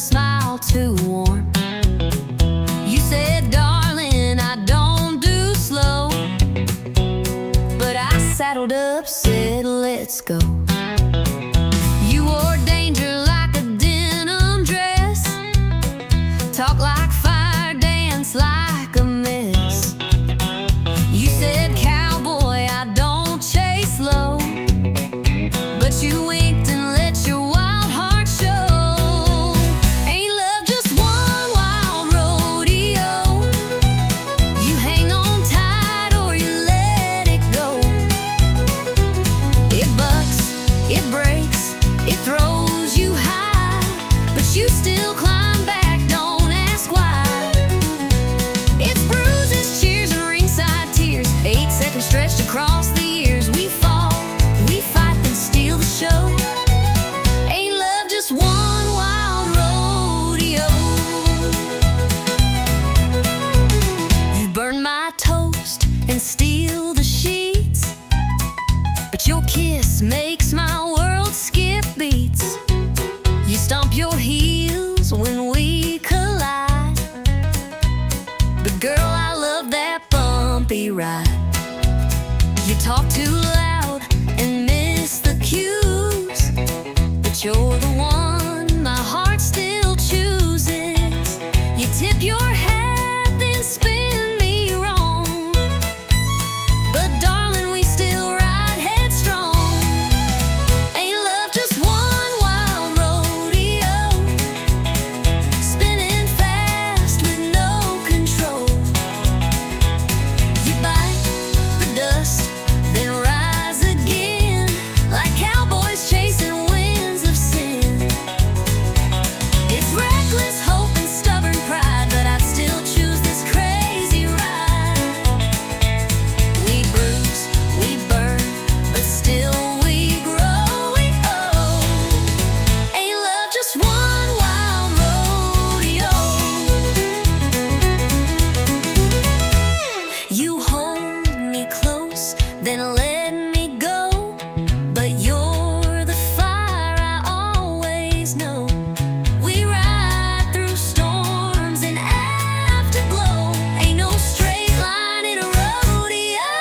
smile too warm. You said, darling, I don't do slow, but I saddled up, said, let's go. You wore danger like a denim dress, talk like fire, dance like a mess. You said, cowboy, I don't chase low, but you winked and let your wild heart show. Ain't love just one wild rodeo? You hang on tight or you let it go. It bucks, it breaks, it throws you high, but you still climb back, don't ask why. It's bruises, cheers, and ringside tears, 8 seconds stretched across the years. We fall, we fight, then steal the show. Ain't love just one wild rodeo? You burn my toast and steal the sheets, but your kiss makes my world skip beats. You stomp your heels when we collide, but girl, I love that bumpy ride. You talk too loud and miss the cues, but you're the one my heart still chooses. You tip your hat, then spin me wrong, but darling, we still ride headstrong. Ain't love just one wild rodeo, spinning fast with no control. You bite the dust, then rise again, like cowboys chasing winds of sin. It's reckless hope and stubborn pride, but I'd still choose this crazy ride. We bruise, we burn, but still we grow. We owe. Ain't love just one wild rodeo? You hold me close, then let me go, but you're the fire I always know. We ride through storms and afterglow. Ain't no straight line in a rodeo.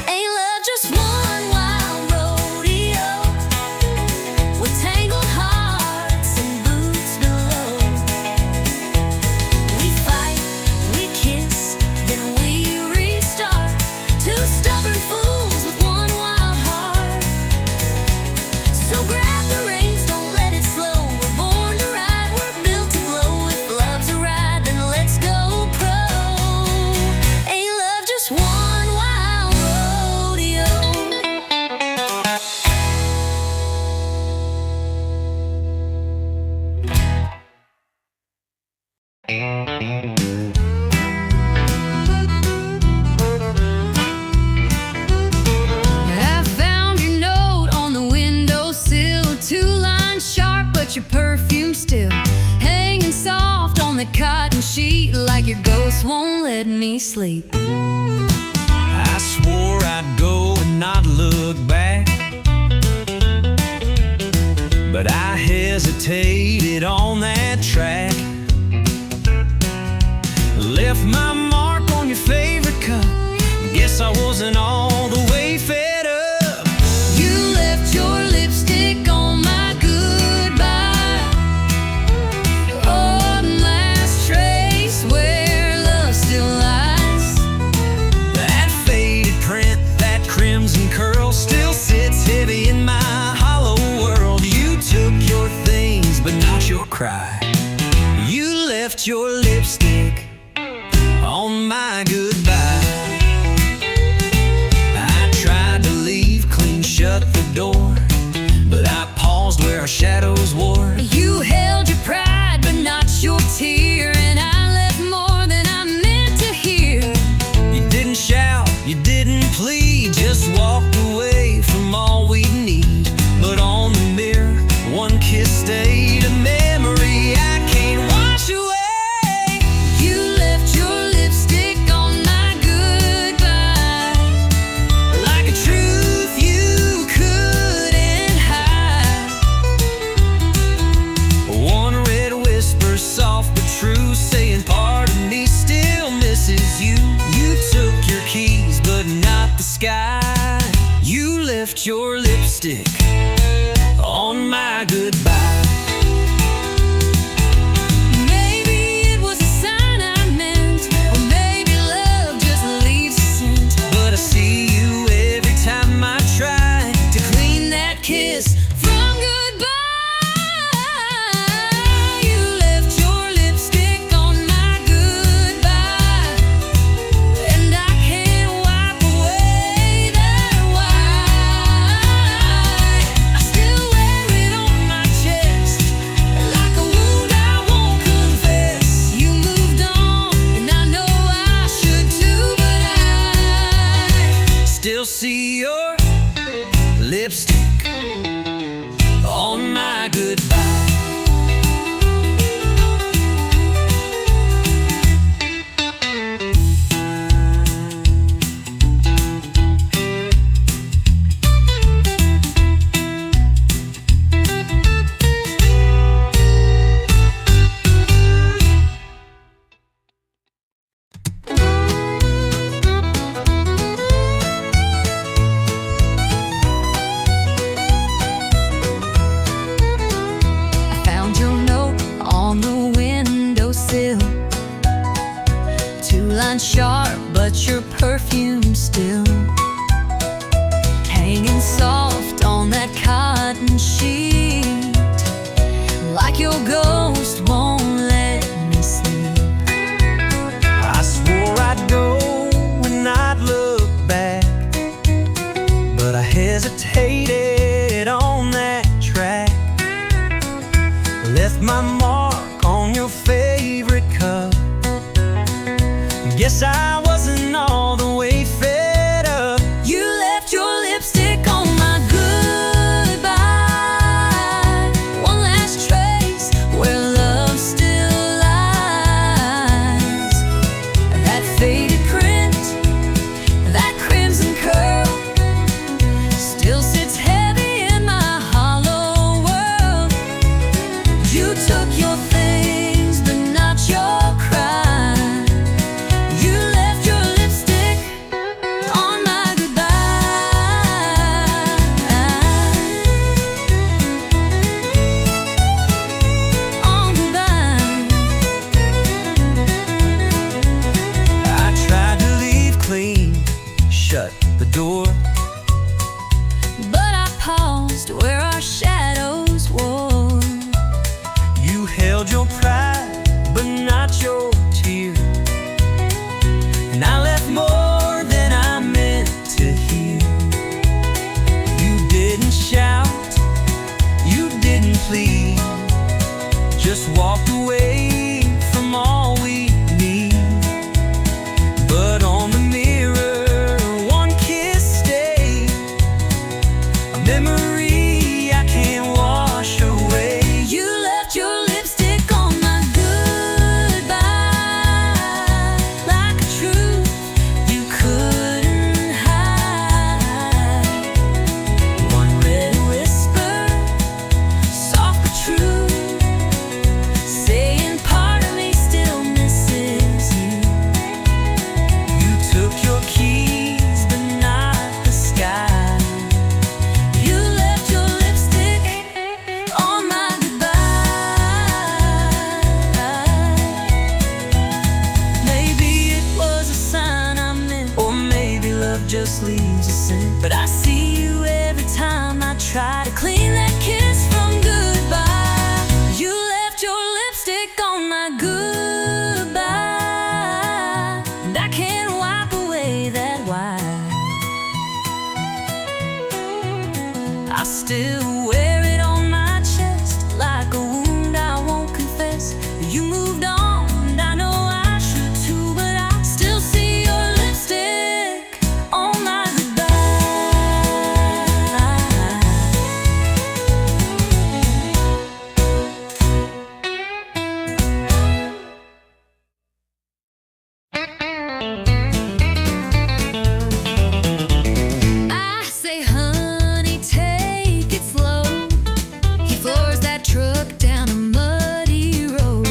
Ain't love just one wild rodeo, with tangled hearts and boots below. We fight, we kiss, then we restart. Two stubborn fools with one wild heart. So grab the reins, don't let it slow. We're born to ride, we're built to glow. If love's a ride, then let's go pro. Ain't love just one wild rodeo? I found your note on the windowsill, 2 lines sharp, but your perfume still hanging soft on the cotton sheet, like your ghost won't let me sleep. I swore I'd go and not look back, but I hesitated on that track. Left my mark on your favorite cup. Guess I wasn't all the way fed up. You left your lipstick on my goodbye, oh, last trace where love still lies. That faded print, that crimson curl, still sits heavy in my hollow world. You took your things, but not your cry. You left your lipstick on my goodbye. I tried to leave, clean shut the door, but I paused where our shadows wore. You held your pride, but not your tear, and I left more than I meant to hear. You didn't shout, you didn't plead, just walked away from all we need. But on the mirror, one kiss stayed, a memory I can't wash away. You left your lipstick on my goodbye, Like a truth you could still. Two lines sharp, but your perfume still hanging soft on that cotton sheet, like your ghost won't let me sleep. I swore I'd go and I'd look back, but I hesitated on that track. Left my mark on your favorite cup. Guess I wasn't all the way fed up. You left your lipstick on my goodbye, one last trace where love still lies. That faded print, that crimson curl, still sits heavy in my hollow world. You took your things, but not your cry. You left your lipstick on my goodbye. On goodbye. I tried to leave clean, shut the door, But I paused where our shadows wore. you held your pride, but not your tear. And I left more than I meant to hear. You didn't shout, you didn't plead, just walked away from all we need. But on the mirror, one kiss stayed, a memory I can't wash away. You left your lipstick on my goodbye, like a truth you couldn't hide. One red whisper, soft but true, saying part of me still misses you. You took your keys, but not the sky. You left your lipstick on my goodbye. Maybe it was a sign I meant, Or maybe love just leaves a scent. But I see you every time I try to clean that kiss from goodbye. You left your lipstick on my goodbye, and I can't wipe away that white. I still wear it on my chest like a wound I won't confess. You moved on, and I know I should too, but I still see your lipstick on my goodbye. I say, honey, take it slow. He floors that truck down a muddy road.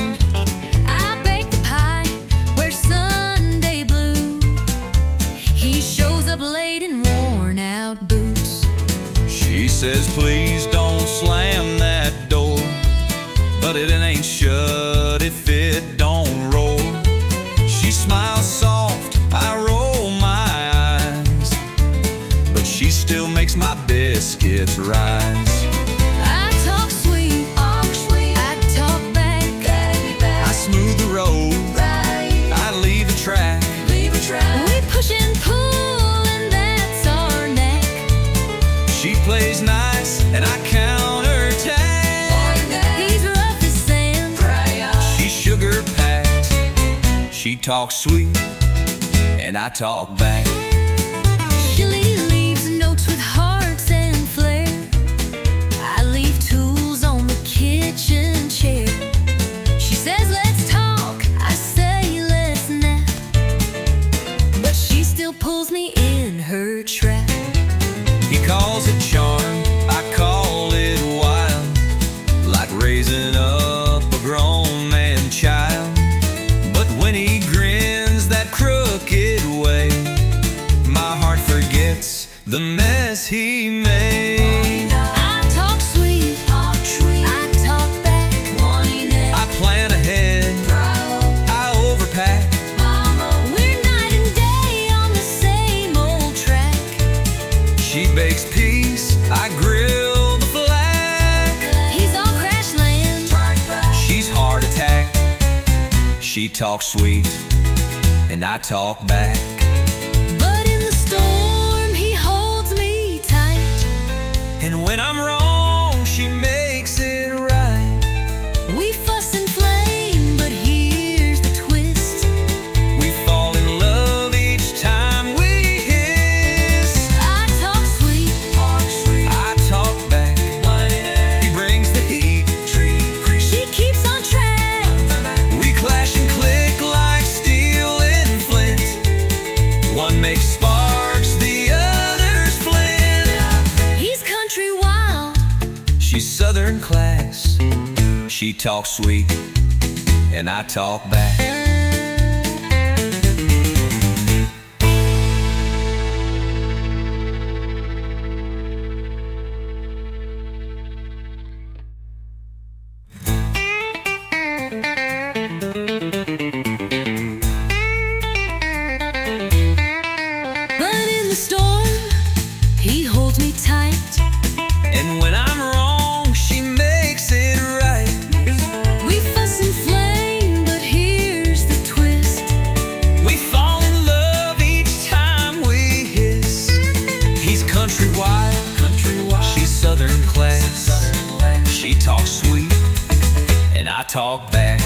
I bake the pie, wear Sunday blue. He shows up late in worn out boots. She says, please don't slam that door, but it ain't shut if it don't roll. She smiles soft, I roll my eyes, but she still makes my biscuits rise. I talk sweet, I talk back. I smooth the road, I leave a track. We push and pull, and that's our neck. She plays nice and I counterattack. He's rough as sand. She's sugar packed. She talks sweet and I talk back. She leaves notes with hearts and flair. I leave tools on the kitchen chair. She says, let's talk. I say, let's nap. But she still pulls me in her trap. He calls it charm, I call it wild, like raising up a grown man child. But when he grins that crooked way, heart attack. She talks sweet, and I talk back. But in the storm, he holds me tight. And when I'm wrong, she makes it right. We fuss and flame, but here's the twist. We fall in love each time we hiss. I talk sweet, I talk back. He brings the heat. she keeps on track. We clash and click like steel and flint. One makes sparks, the other's flint. He's country wild, She's southern class. She talks sweet, and I talk back. but in the storm, he holds me tight. And when I'm wrong, she makes it right. We fuss and flame, but here's the twist. We fall in love each time we hiss. He's country wild, she's southern class. She talks sweet, and I talk back.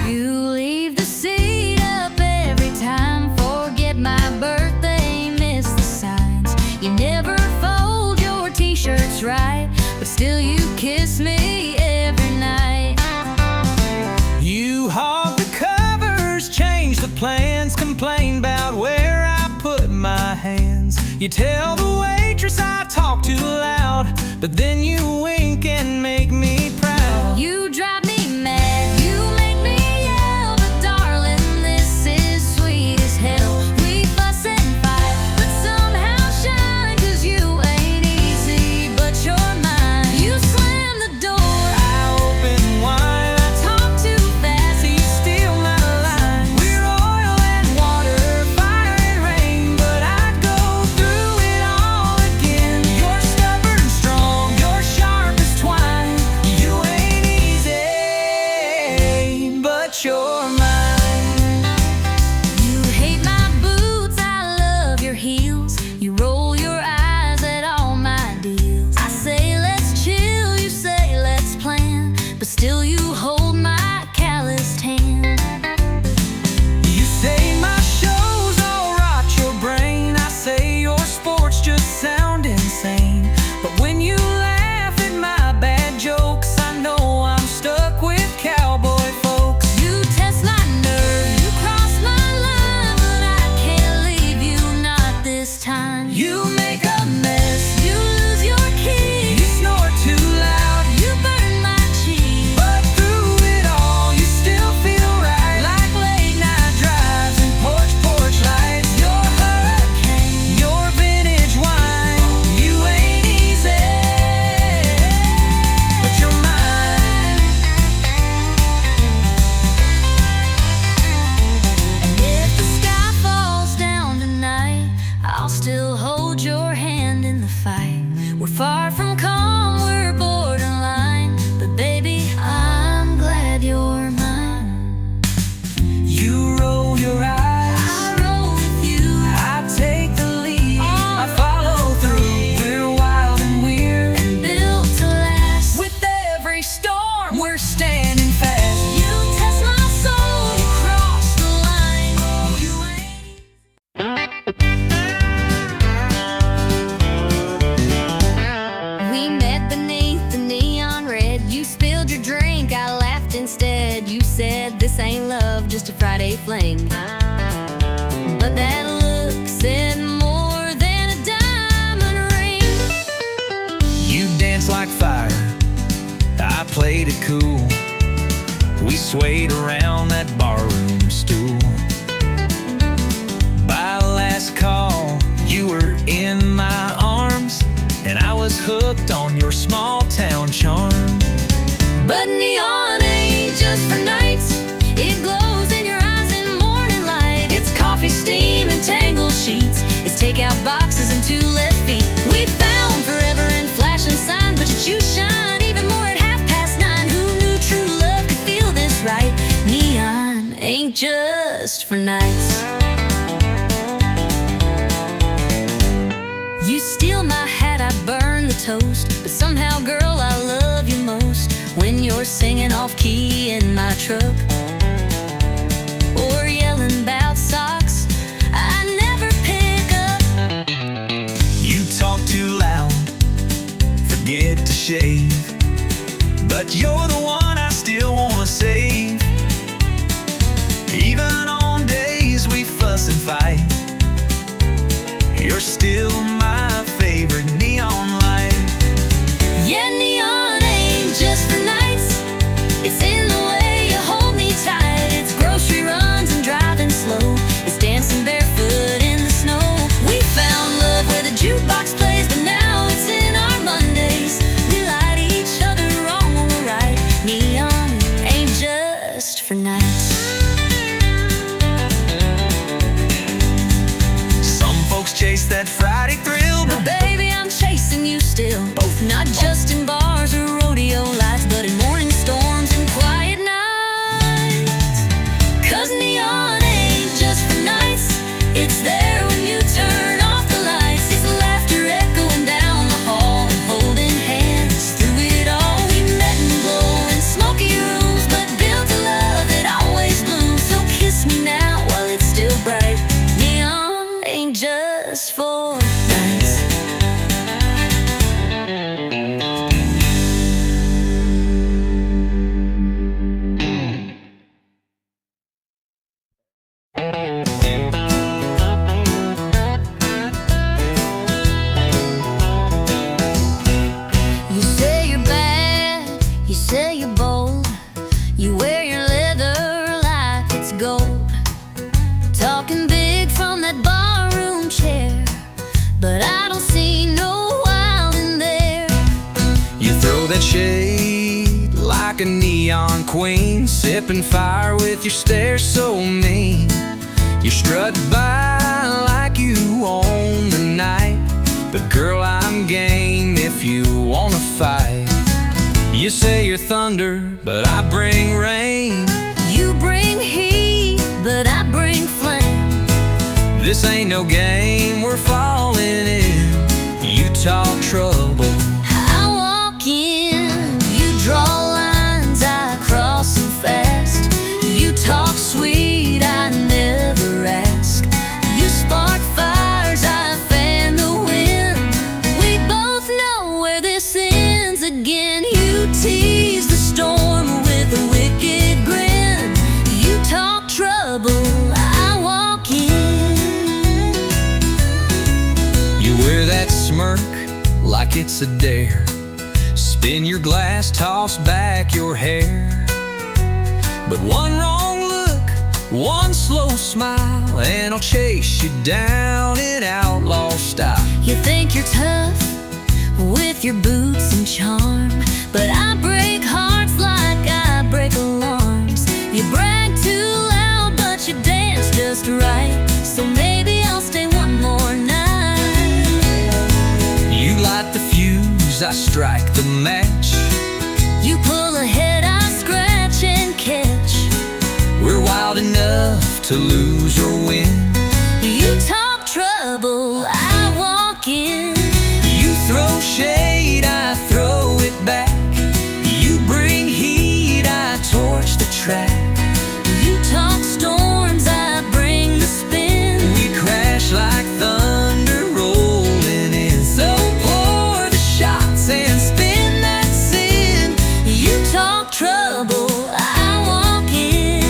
You leave the seat up every time, forget my birthday, miss the signs. You never fold your t-shirts right, but still you kiss me every night. You hog the covers, change the plans, complain about where I put my hands. You tell the waitress I talk too loud, but then you wink and make me proud. You drive me mad, you make me yell, but darling, this is sweet as hell. We fuss and fight, but somehow shine, 'cause you ain't easy, but you're mine. You slam the door, I open wide, I talk too fast, you steal my line. We're oil and water, fire and rain, but I'd go through it all again. You're stubborn, strong, you're sharp as twine. You ain't easy, but you're mine. You hate my boots, I love your heels. You roll your eyes at all my deals. I say let's chill, you say let's plan, but still you hold my calloused hand. You say my shows all rot your brain. I say your sports just sound insane. But when you laugh at my bad jokes, I know I'm stuck with cowboy folks. You test my nerve, you cross my line, but I can't leave you, not this time. You make a mess, You lose your key, you snore too loud, you burn my cheek. but through it all you still feel right. Like late night drives and porch lights. Your hurricane, your vintage wine. You ain't easy, but you're mine. And if the sky falls down tonight, I'll still hold your hand in the fight. We're far from calm, we're borderline, but baby, I'm glad you're mine. You roll your eyes, I roll with you, I take the lead, On I follow through. We're wild and weird, and built to last. with every storm we're standing fast. You test my soul, you cross the line. You ain't played it cool. We swayed around that barroom stool. By last call, you were in my arms, and I was hooked on your small town charm. But neon ain't just for nights. It glows in your eyes in morning light. It's coffee, steam, and tangled sheets. It's takeout boxes and two left feet. We found forever in flashing signs, but you shine even more at 9:30. Who knew true love could feel this right? Neon ain't just for nights. You steal my hat, I burn the toast, but somehow, girl, I love you most when you're singing off-key in my truck, or yelling about socks I never pick up. You talk too loud, forget to shave, but you're the one I still wanna save. Even on days we fuss and fight, you're still my favorite neon light. Yeah, neon ain't just for nights. It's in the way you hold me tight. It's grocery runs and driving slow. It's dancing barefoot in the snow. We found love where the jukebox plays, but now it's in our Mondays. We light each other wrong when we're right. Neon ain't just for nights. Some folks chase that Friday thrill, But baby, I'm chasing you still. Both not just in bars or rodeo lights, but in morning storms and quiet nights. 'Cause neon ain't just for nights. It's there when you turn off the lights. It's laughter echoing down the hall and holding hands through it all. We met in glowing smoky rooms, but built a love that always blooms. So kiss me now while it's still bright. Neon ain't just for nights. You say you're bad, you say you're bold. You wear your leather like it's gold. Talking big from that barroom chair, but I don't see no wild in there. you throw that shade like a neon queen, sipping fire with your stare so mean. You strut by like you own the night, but girl, I'm game if you wanna fight. You say you're thunder, but I bring rain. You bring heat, but I bring flame. This ain't no game, we're falling in. You talk trouble, I walk in, you draw lines, I cross them fast. You talk sweet, I never ask. You spark fires, I fan the wind. We both know where this ends again. You tease the storm with a wicked grin. You talk trouble, I walk in. you wear that smirk like it's a dare. Spin your glass, toss back your hair. But one wrong look, one slow smile, and I'll chase you down in outlaw style. You think you're tough with your boots and charm, but I break hearts like I break alarms. You brag too loud, but you dance just right. So maybe I'll stay one more night. You light the fuse, I strike the match. You pull ahead, I scratch and catch. We're wild enough to lose or win. You talk trouble, I walk in. You throw shade, I throw it back. You bring heat, I torch the track. You talk storms, I bring the spin. We crash like thunder rolling in. So pour the shots and spin that sin. You talk trouble, I walk in.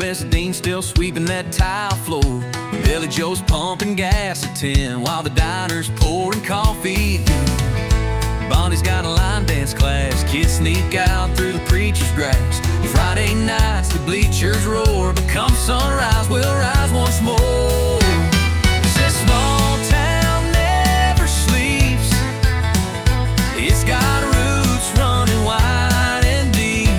Miss Dean's still sweeping that tile floor. Billy Joe's pumping gas at 10 while the diner's pouring coffee. Bonnie's got a line dance class. Kids sneak out through the preacher's grass. Friday nights the bleachers roar, but come sunrise we'll rise once more. This small town never sleeps. It's got roots running wide and deep.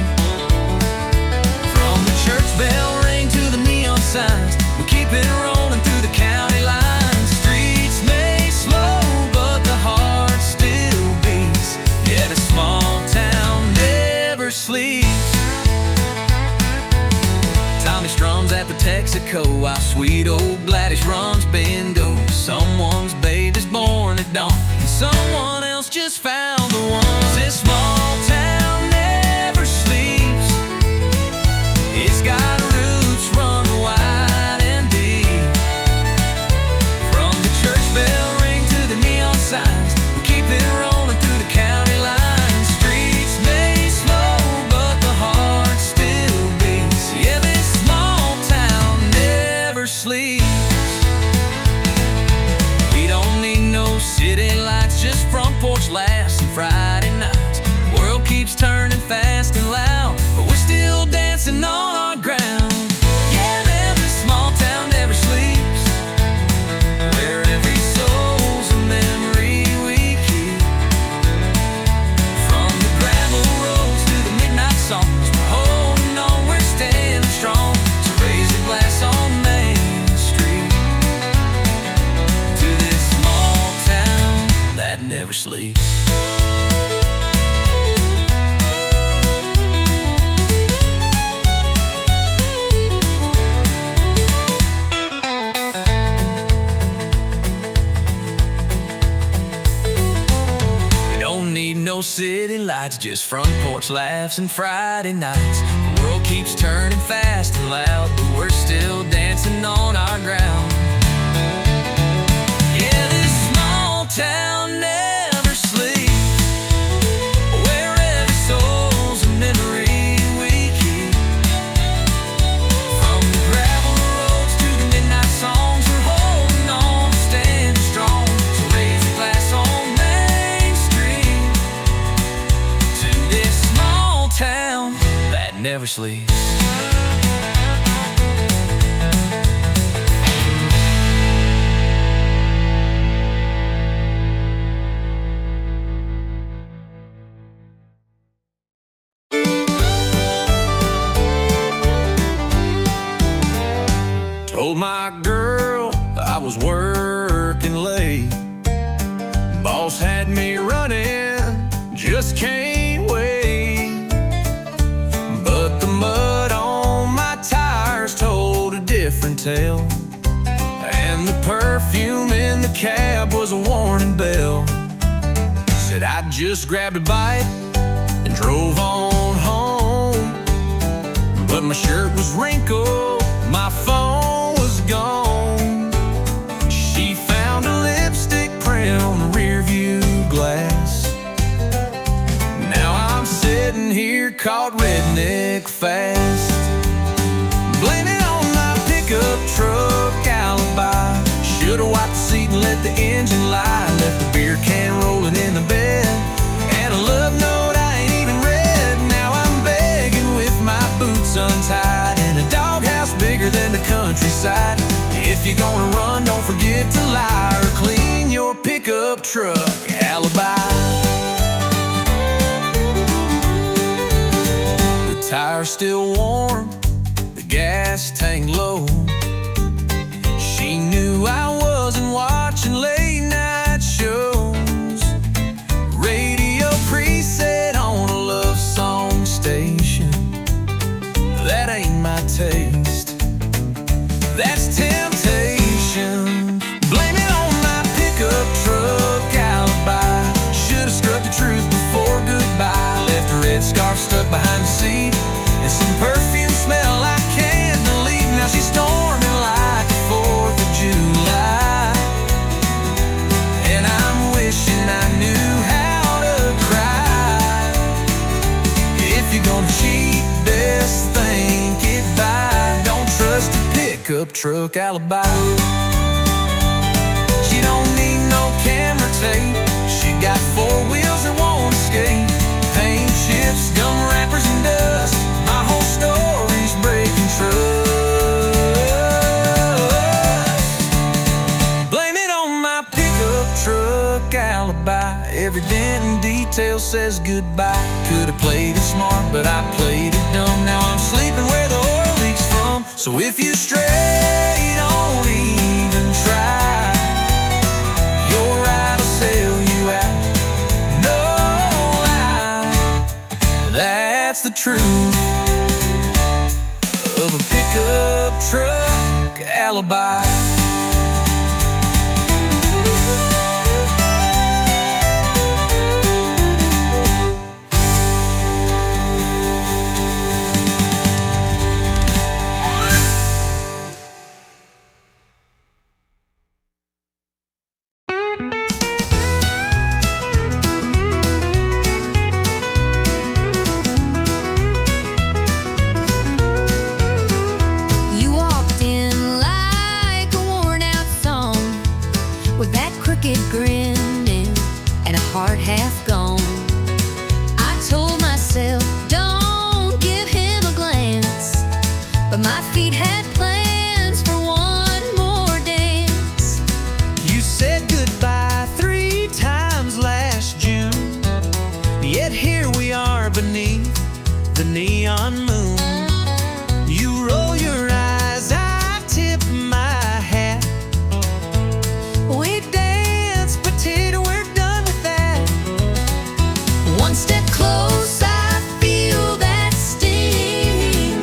From the church bell ring to the neon signs, we keep it rolling through the county lines. Streets may slow, but the heart still beats. Yeah, the small town never sleeps. Tommy strums at the Texaco while sweet old Gladys runs bingo. Someone's baby's born at dawn, and someone else just found the one. This small town never sleeps. It's got roots running wide and deep. From the church bell ring to the neon signs, we keep it rolling through the county lines. Streets may slow, but the heart still beats. Yeah, this small town never sleeps. We don't need no city lights, just front porch laughs and Friday nights. The world keeps turning fast and loud, but we're still dancing on our ground. Yeah, man, this small town never sleeps. Where every soul's a memory we keep. From the gravel roads to the midnight songs, we're holding on, we're standing strong. So raise a glass on Main Street to this small town that never sleeps. No city lights, just front porch laughs and Friday nights. The world keeps turning fast and loud, but we're still dancing on our ground. Yeah, this small town never sleeps. Where every soul's a memory we keep. From the gravel roads to the midnight songs, we're holding on, standing strong. So raise a glass on Main Street to this small town that never sleeps. Told my girl I was working late. Boss had me running, just can't wait. But the mud on my tires told a different tale, and the perfume in the cab was a warning bell. Said I just grabbed a bite and drove on home, but my shirt was wrinkled, my phone was gone. She found a lipstick print on the rear view glass. Now I'm sitting here caught redneck fast. Blame it on my pickup truck alibi. Should've wiped the seat and let the engine lie. Left the beer can rolling in the bed, and a love note I ain't even read. Now I'm begging with my boots untied in a doghouse bigger than the countryside. If you're gonna run, don't forget to lie or clean your pickup truck alibi. The tire's still warm, the gas tank low. She knew I wasn't watching late night shows. Radio preset on a love song station. That ain't my taste, that's temptation. Blame it on my pickup truck alibi. Should've struck the truth before goodbye. Left a red scarf stuck behind the seat and some perfume pickup truck alibi. She don't need no camera tape. She got 4 wheels that won't escape. Paint chips, gum wrappers, and dust. My whole story's breaking trust. Blame it on my pickup truck alibi. Every dent and detail says goodbye. Could've played it smart, but I played it dumb. Now I'm sleeping where the oil leaks from. So if you stray, don't even try. Your ride will sell you out. No lie, that's the truth of a pickup truck alibi. Grinning and a heart half gone, I told myself, don't give him a glance. But my feet had plans for one more dance. You said goodbye 3 times last June, yet here we are beneath the neon moon. You roll your eyes, I tip my hat. We're done with that. One step close, I feel that sting.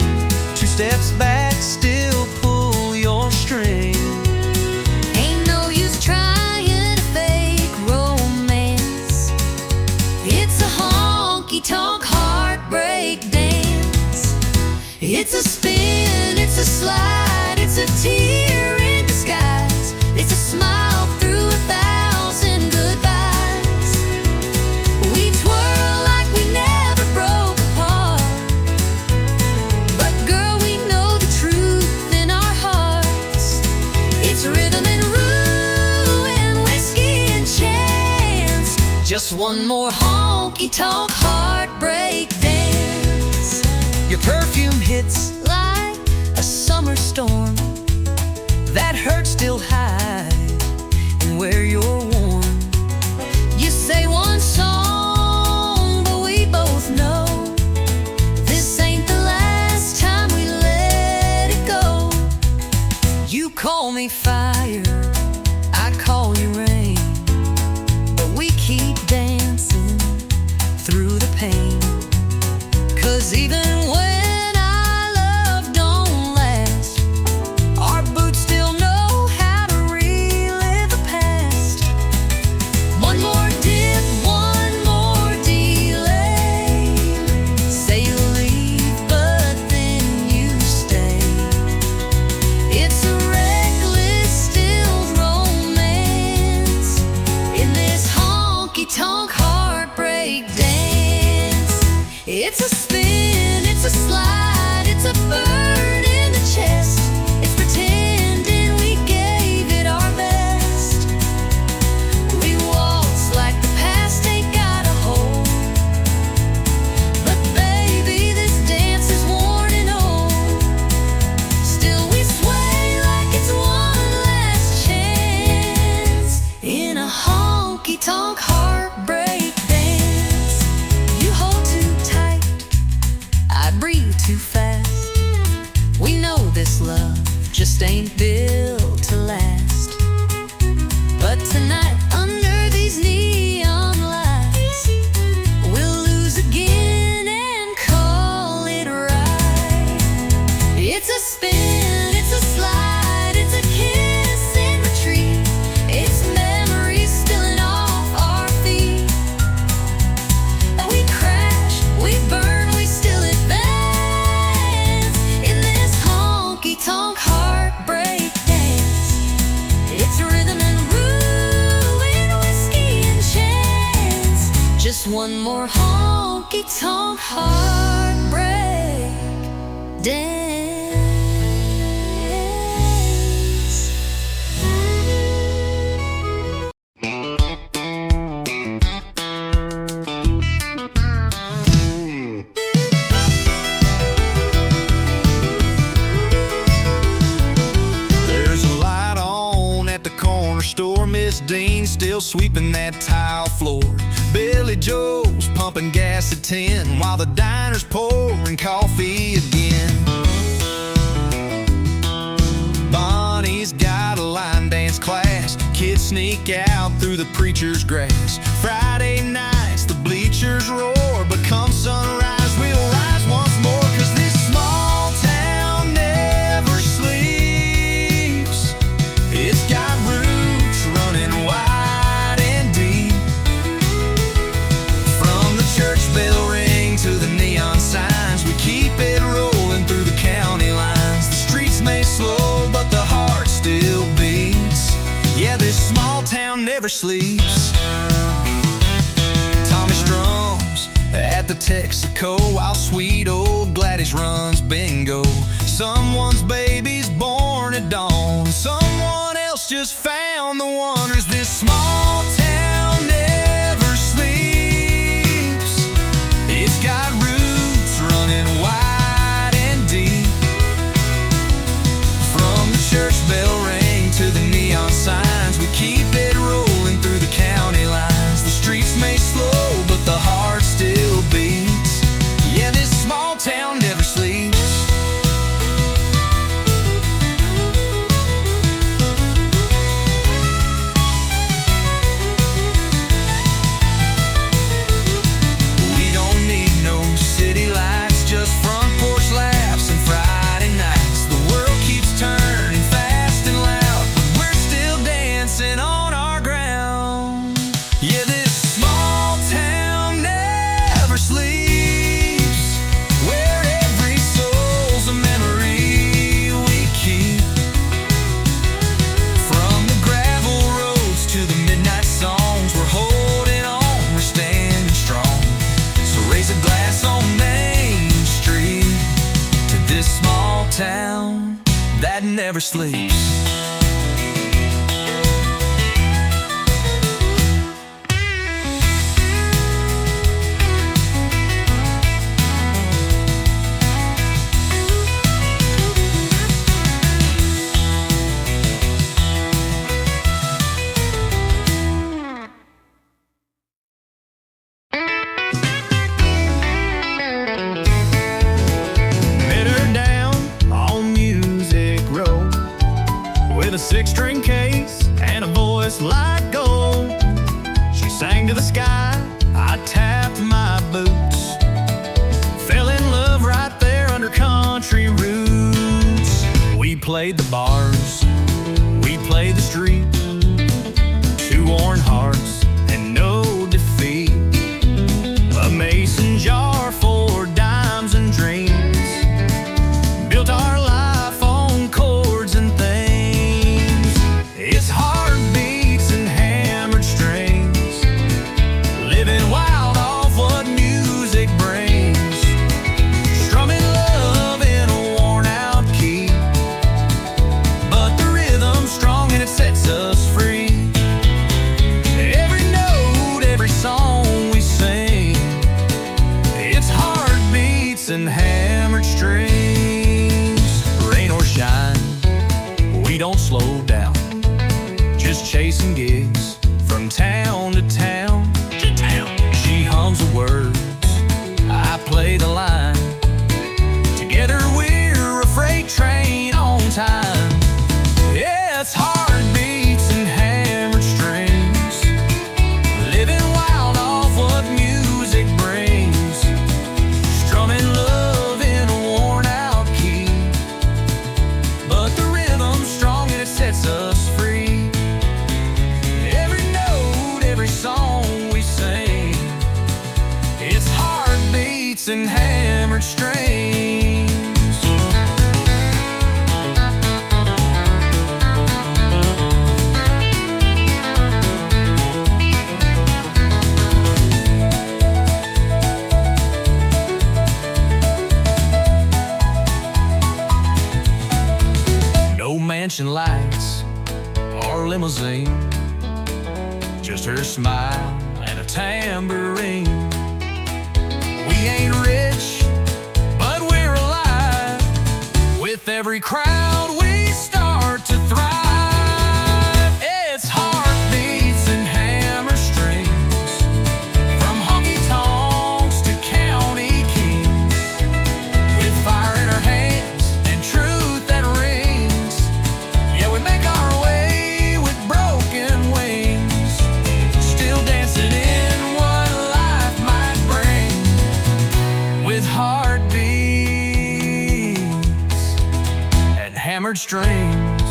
2 steps back, still pull your string. Ain't no use trying to fake romance. It's a honky-tonk heartbreak dance. It's a spin, it's a slide, it's a tear in disguise. It's a smile through 1,000 goodbyes. We twirl like we never broke apart. But girl, we know the truth in our hearts. It's rhythm and rue and whiskey and chance. Just one more honky-tonk heartbreak dance. Your perfume hits like a summer storm. that hurt still hide and where you're warm. You say one song, but we both know this ain't the last time we let it go. You call me fire, I call you rain, but we keep dancing through the pain. 'Cause even when our love don't last, our boots still know how to relive the past. one more dip, one more delay. Say you leave, but then you stay. It's a reckless still romance in this honky-tonk heartbreak dance. It's a spin, it's a slide, it's a burn in the chest. It's pretending we gave it our best. We waltz like the past ain't got a hold. But baby, this dance is worn and old. Still we sway like it's one last chance in a honky-tonk heartbreak dance. You hold too tight, I breathe too fast. We know this love just ain't built to last. But tonight, under these neon lights, we'll lose again and call it right. It's a spin, it's a slide, it's a kiss in retreat. It's memories spilling off our feet. And we crash, we burn, we still advance in this honky-tonk heartbreak dance. It's rhythm and rue and whiskey and chance. Just one more honky-tonk heartbreak dance. Dean still sweeping that tile floor. Billy Joe's pumping gas at 10 while the diner's pouring coffee again. Bonnie's got a line dance class. Kids sneak out through the preacher's grass. Friday nights the bleachers roar, but come sunrise we'll rise once more. 'Cause this small town never sleeps. It's got roots running wide and deep. From the church bell ring to the neon signs, we keep it rolling through the county lines. The streets may slow, but the heart still beats. Yeah, this small town never sleeps. Tommy strums at the Texaco while sweet old Gladys runs bingo. Someone's baby's born at dawn. Someone else just found the one. 'Cause this small town never sleeps. It's got roots running wide and deep. From the church bell ring to the neon signs, we keep it rolling through the county lines. The streets may slow, but the heart still beats. Yeah, this small town never sleeps. We don't need no city lights, just front porch laughs and Friday nights. The world keeps turning fast and loud, but we're still dancing on our ground. Yeah, this small town never sleeps, where every soul's a memory we keep. From the gravel roads to the midnight songs, we're holding on, we're standing strong. So raise a glass on Main Street to this small town that never sleeps. Met her down on Music Row with a 6-string case and a voice like gold. She sang to the sky, I tapped my boots. Fell in love right there under country roots. We played the bars, we played the street. 2 worn hearts and no defeat. A mason jar for dimes and dreams. Built our life on chords and themes. It's heartbeats and hammered strings. Living wild off what music brings. Strumming love in a worn out key. But the rhythm's strong and it sets us free. Every note, every song we sing, it's heartbeats and hammered strings. Rain or shine, we don't slow down. Just chasing gigs from town to town. She hums the words, I play the line. Together we're a freight train on time. Yeah, it's heartbeats and hammered strings. Living wild off what music brings. Strumming love in a worn out key. But the rhythm's strong and it sets us free. Every note, every song we sing, it's heartbeats and hammered strings. No mansion lights or limousine, just her smile and a tambourine. We ain't rich, but we're alive. With every crowd we start to thrive. It's heartbeats heart beats and hammered strings.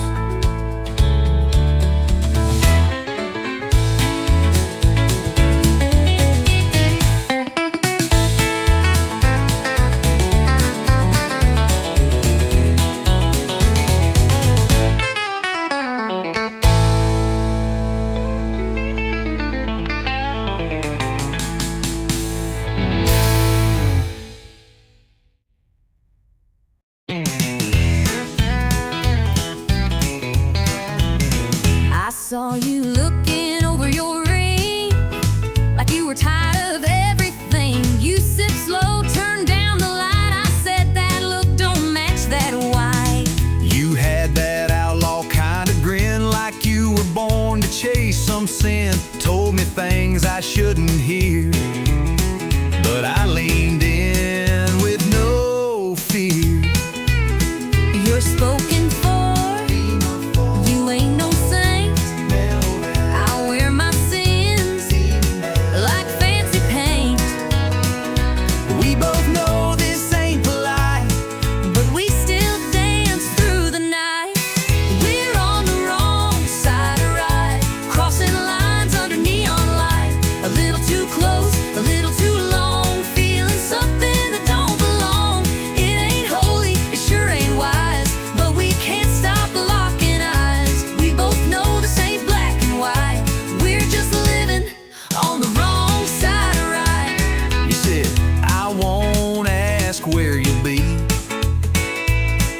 I saw you looking over your ring, like you were tired of everything. You sipped slow, turned down the light. I said that look don't match that white. You had that outlaw kind of grin, like you were born to chase some sin. Told me things I shouldn't hear, but I leaned in with no fear. You're spoken for, you ain't no saint. I wear my sins like fancy paint. We both know this ain't polite, But we still dance through the night. We're on the wrong side of right, crossing lines under neon light. A little too close, a little too long, feeling something that don't belong. It ain't holy, it sure ain't wise, but we can't stop locking eyes. We both know this ain't black and white. We're just living on the wrong side of right. you said, I won't ask where you'll be.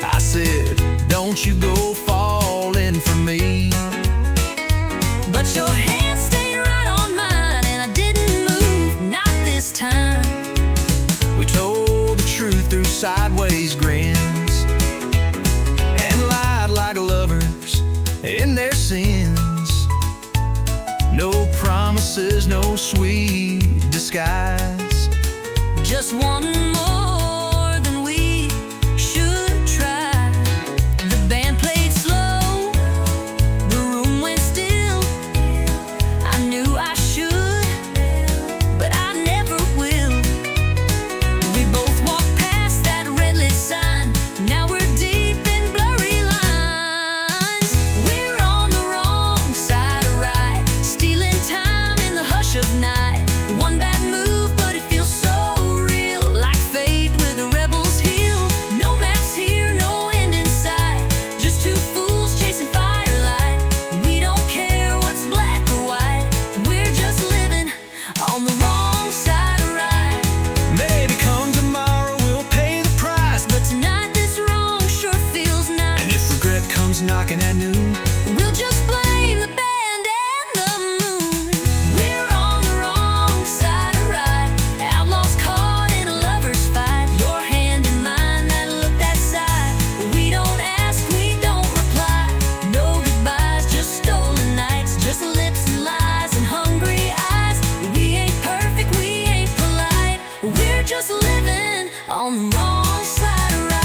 I said, don't you go falling for me. But your hand stayed right on mine, and I didn't move, not this time. We told the truth through sideways grins and lied like lovers in their sins. No promises, no sweet disguise. Just one more than we should try. The band played slow, the room went still. I knew I should, but I never will. We both walked past that red lit sign. Now we're deep in blurry lines. We're on the wrong side of right, stealing time in the hush of night. One bad move, but it feels so real, like fate with a rebel's heel. No maps here, no end in sight, just two fools chasing firelight. We don't care what's black or white, we're just living on the wrong side of right. Maybe come tomorrow we'll pay the price, But tonight this wrong sure feels and nice. if regret comes knocking at noon, We'll just blame the band and the moon. We're on the wrong side of right, outlaws caught in a lover's fight. Your hand in mine, that look, that side. We don't ask, we don't reply. No goodbyes, just stolen nights, just lips and lies and hungry eyes. We ain't perfect, we ain't polite. We're just living on the wrong side of right.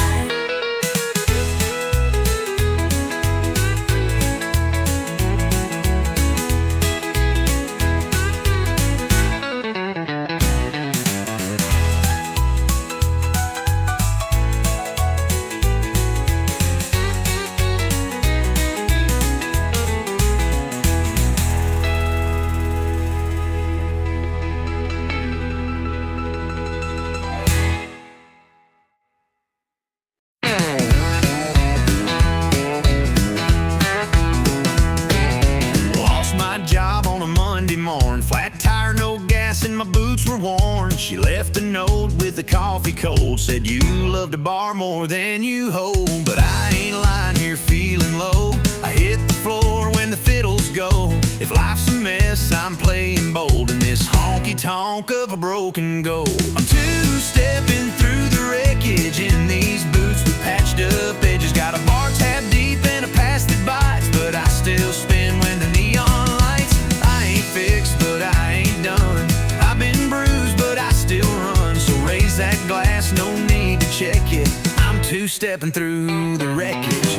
lost my job on a Monday morning. Flat tire, no gas, and my boots were worn. She left a note with the coffee cold, said you love to bar more than you hold. But I ain't lying here feeling low. I hit the floor when the fiddles go. If life's a mess, I'm playing bold in this honky-tonk of a broken goal. I'm two-stepping through the wreckage in these boots with patched up edges. Got a bar tab deep and a pass that bites, but I still spin when the neon lights. I ain't fixed, but I ain't done. I've been bruised, but I still run. So raise that glass, no need to check it. I'm two-stepping through the wreckage.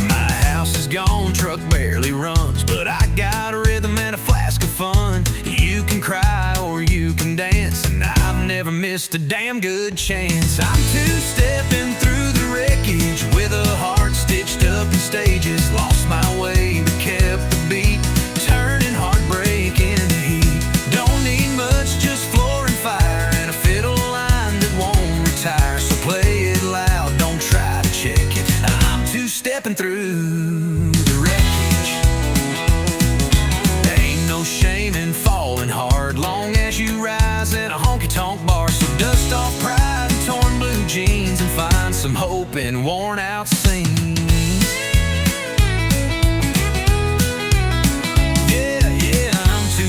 My house is gone, truck barely runs, but I got a rhythm and a flask of fun. You can never missed a damn good chance. I'm two-stepping through the wreckage with a heart stitched up in stages. Lost my way but kept the beat, turning heartbreak into heat. Don't need much, just floor and fire and a fiddle line that won't retire. So play it loud, don't try to check it. I'm two-stepping through the wreckage. There ain't no shame in falling hard, long as you rise at a honky-tonk bar. So dust off pride and torn blue jeans and find some hope in worn-out scenes.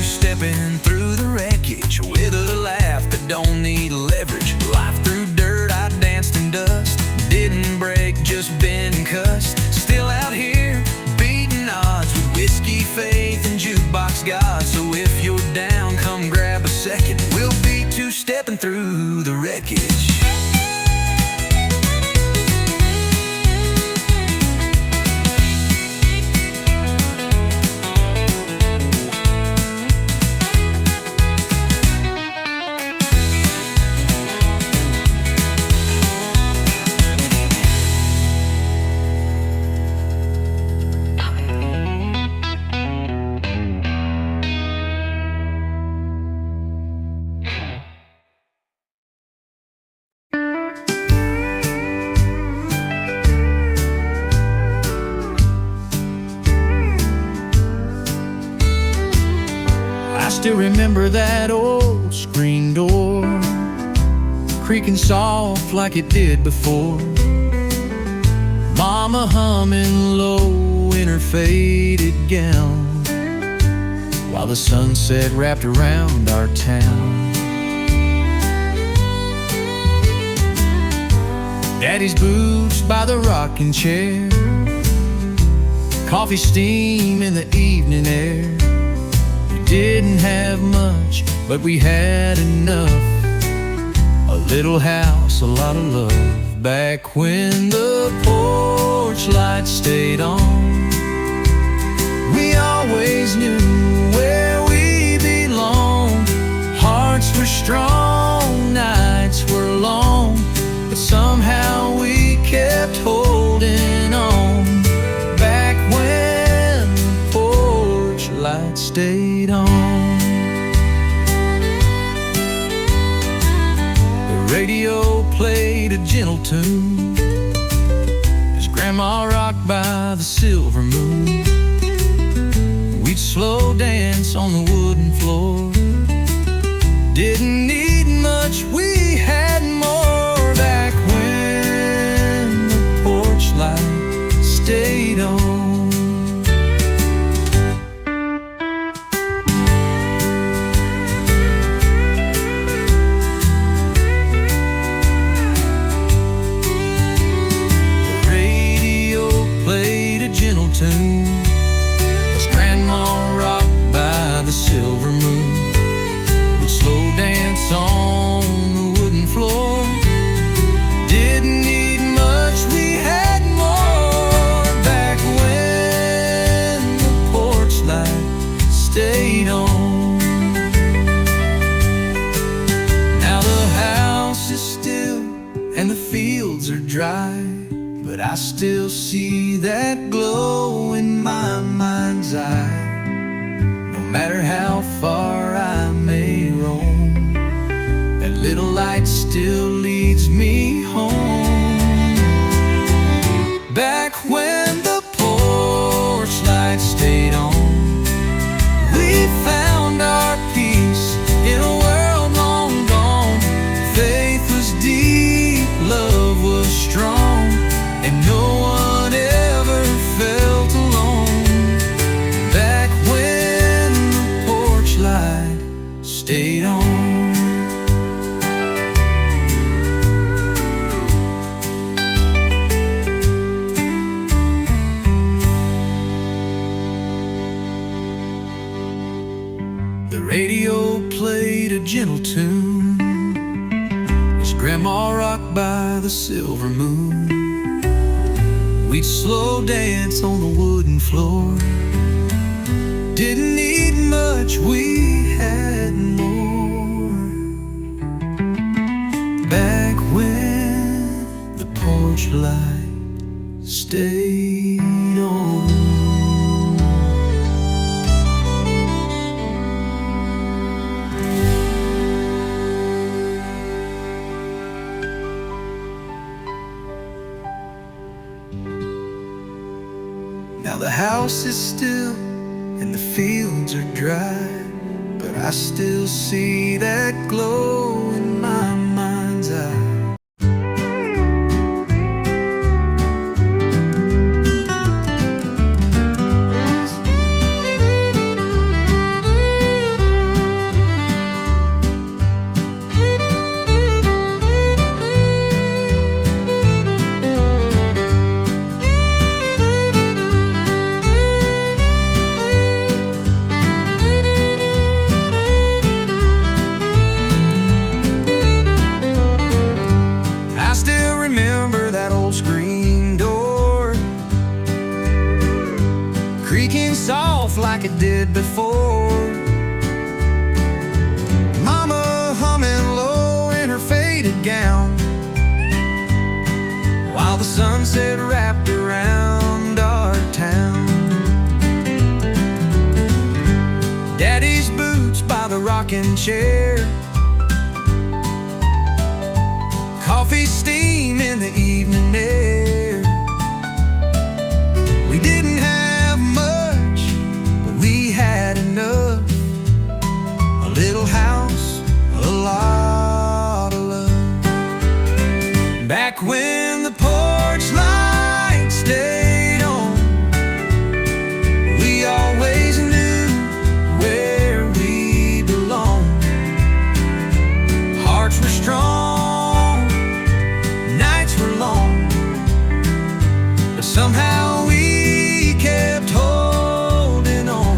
Stepping through the wreckage with a laugh that don't need leverage. Life through dirt, I danced in dust. Didn't break, just been cussed. Still out here, beating odds with whiskey, faith, and jukebox God. So if you're down, come grab a second. We'll be two-stepping through the wreckage. Still remember that old screen door creaking soft like it did before. Mama humming low in her faded gown while the sunset wrapped around our town. Daddy's boots by the rocking chair, coffee steam in the evening air. Didn't have much, but we had enough. A little house, a lot of love. Back when the porch lights stayed on, we always knew where we belonged. Hearts were strong, nights were long, but somehow we kept holding on. Back when the porch lights stayed on. The radio played a gentle tune as Grandma rocked by the silver moon. We'd slow dance on the wooden floor. Didn't need much, we had more. Back when the porch light stayed on. As Grandma rocked by the silver moon, we'd slow dance on the wooden floor. Didn't need much, we had more. Back when the porch light stayed on. Now the house is still and the fields are dry, but I still see that glow in my mind's eye. No matter how far I may roam, that little light still leads me home. Back when the porch light stayed on, we found our peace in a world long gone. Faith was deep, love was strong, and no one ever felt alone. Back when the porch light stayed on. The radio played a gentle tune as Grandma rocked by the silver moon. We'd slow dance on the wooden floor. Didn't need much, we had more. stayed on. Now the house is still and the fields are dry, but I still see that glow in my mind's eye. Creaking soft like it did before. Mama humming low in her faded gown, while the sunset wrapped around our town. Daddy's boots by the rocking chair, coffee steam in the evening air. We didn't have much, but we had enough. A little house, a lot of love. Back when the porch light stayed on, we always knew where we belonged. Hearts were strong, nights were long, but somehow we kept holding on.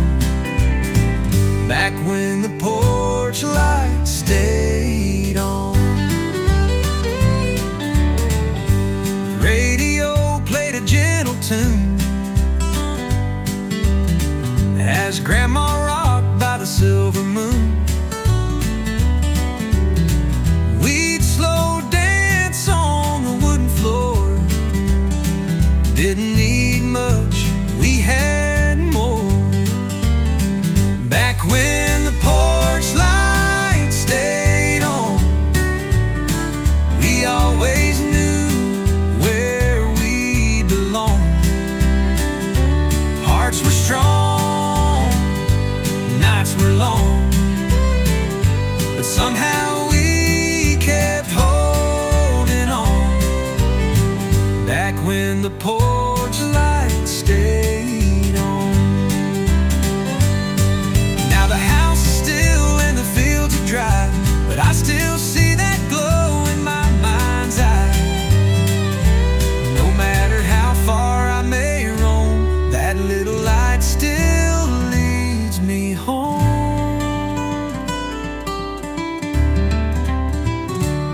Back when the porch light stayed on. The radio played a gentle tune as Grandma rocked by the silver moon. We'd slow dance on the wooden floor. Didn't need much, we had more. Back when the porch light stayed on, we always knew where we belonged. Hearts were strong, nights were long, but somehow we kept holding on. Back when the porch light stayed on. Now the house is still and the fields are dry, but I still see that glow in my mind's eye. No matter how far I may roam, that little light still leads me home.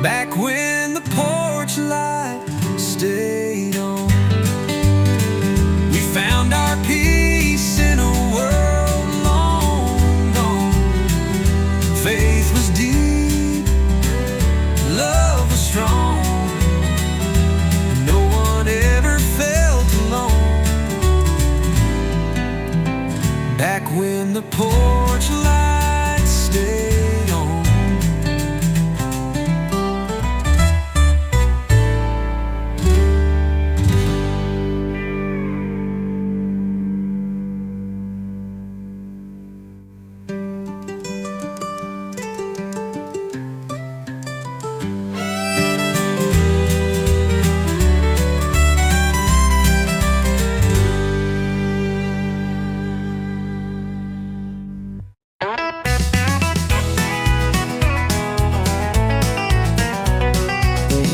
Back when the porch light stayed on. We found our peace in a world long gone. Faith was deep, love was strong. No one ever felt alone. Back when the porch light stayed on.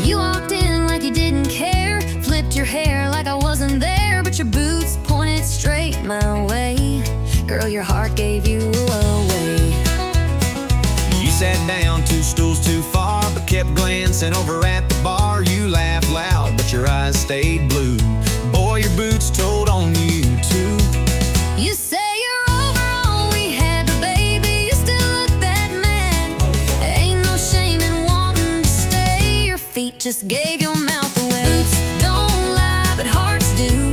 You walked in like you didn't care, flipped your hair like I wasn't there, but your boots pointed straight my way. Girl, your heart gave you away. You sat down 2 stools too far, but kept glancing over at the bar. You laughed loud, but your eyes stayed blue. Boy, your boots told on you too. You say you're over all we had, but baby, you still look that mad. Ain't no shame in wanting to stay. Your feet just gave your mouth away. Boots don't lie, but hearts do.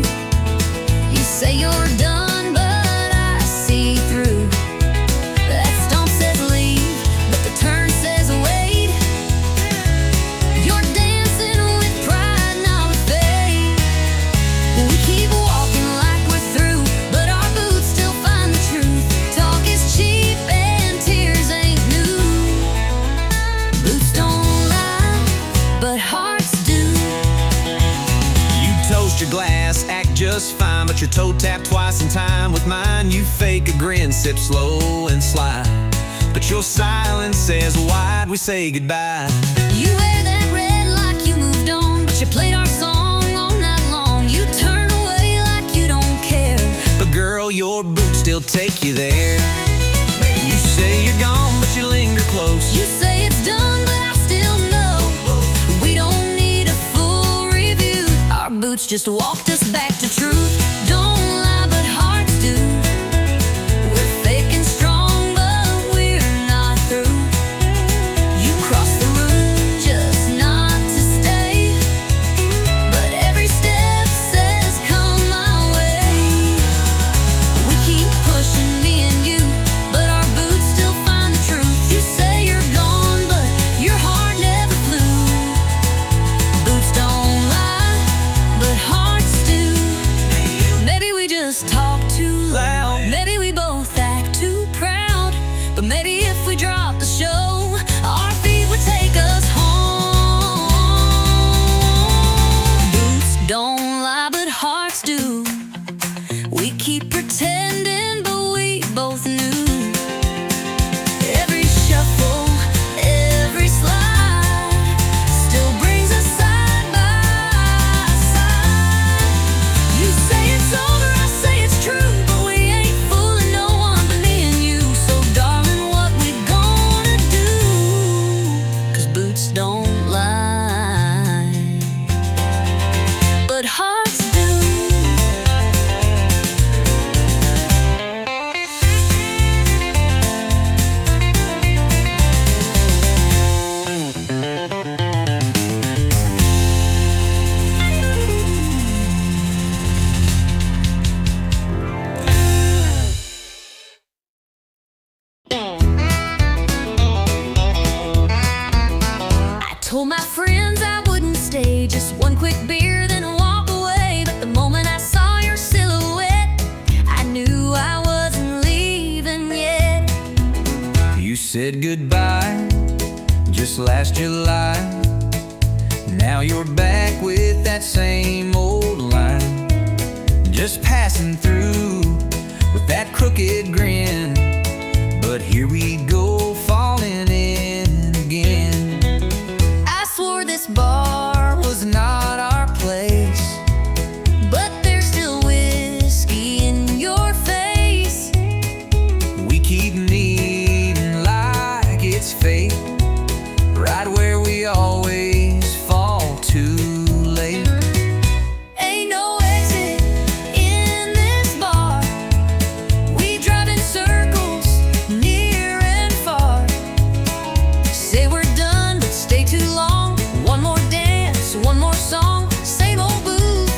just fine, but your toe tapped twice in time with mine. You fake a grin, sip slow and slide, but your silence says, why'd we say goodbye? You wear that red like you moved on, but you played our song all night long. You turn away like you don't care, but girl, your boots still take you there. You say you're gone, but you linger close. You say it's done, but I still know we don't need a full review. Our boots just walked us back to truth. Don't lie, but hearts do. We're fake and strong, but we're not through. You crossed the room just not to stay, but every step says come my way. We keep pushing, me and you, but our boots still find the truth. You say you're gone, but your heart never flew. Boots don't lie, but hearts do. Maybe we just talk too loud. Maybe we both act too proud. But maybe if we drop the show, our feet would take us home. Boots don't lie, but hearts do. We keep pretending, but we both knew. Every shuffle, every slide still brings us side by side. You say it's over, I say it's true, but we ain't fooling no one but me and you. So darling, what we gonna do? 'Cause boots don't lie, but hearts do. I told my friends I wouldn't stay, just one quick beer, then walk away. But the moment I saw your silhouette, I knew I wasn't leaving yet. You said goodbye just last July. Now you're back with that same old line, just passing through with that crooked grin. But here we go, falling in again. I swore this bar Was not our place. but there's still whiskey in your face. We keep needing like it's fate, right where we always fall too late. Ain't no exit in this bar. We drive in circles, near and far. Say we're done, but stay too long. One more dance, one more song. Same old booth,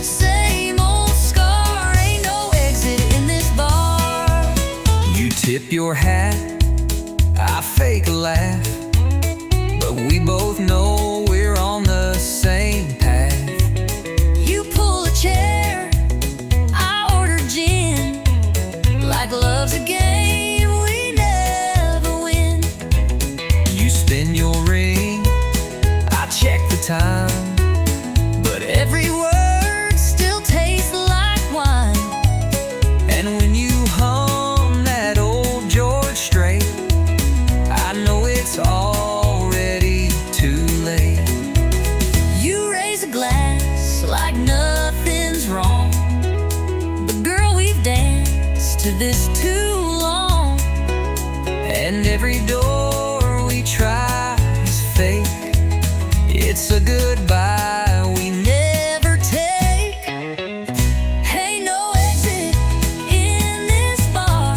same old scar. Ain't no exit in this bar. You tip your hat, I fake a laugh, but we both know we're on the same path. You pull a chair, I order gin. Like love's a game we never win. You spin your ring, I check the time, but Every word still tastes like wine. and when you hum that old George Strait, I know it's already too late. You raise a glass like nothing's wrong. But girl, we've danced to this too long. And every door we try is fake. It's a goodbye we Never take. Ain't no exit in this bar.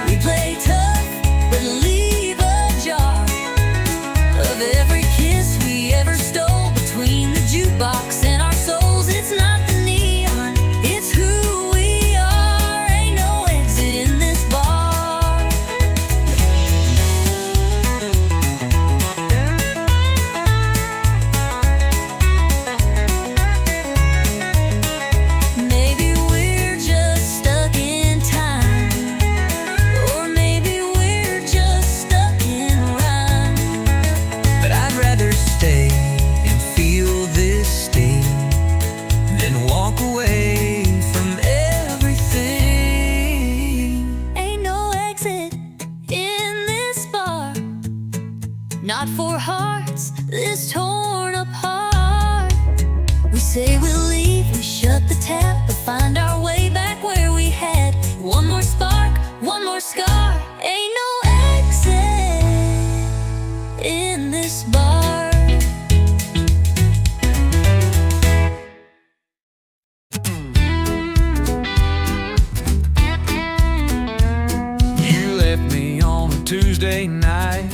We play tough, but leave a jar of every kiss we ever stole between the jukebox and our souls. It's not the neon, it's who we are. Ain't no exit in this bar. not for hearts this torn apart. We say we'll leave, we shut the tap, but find our way back where we had one more spark, one more scar. Ain't no exit in this bar. You left me on a Tuesday night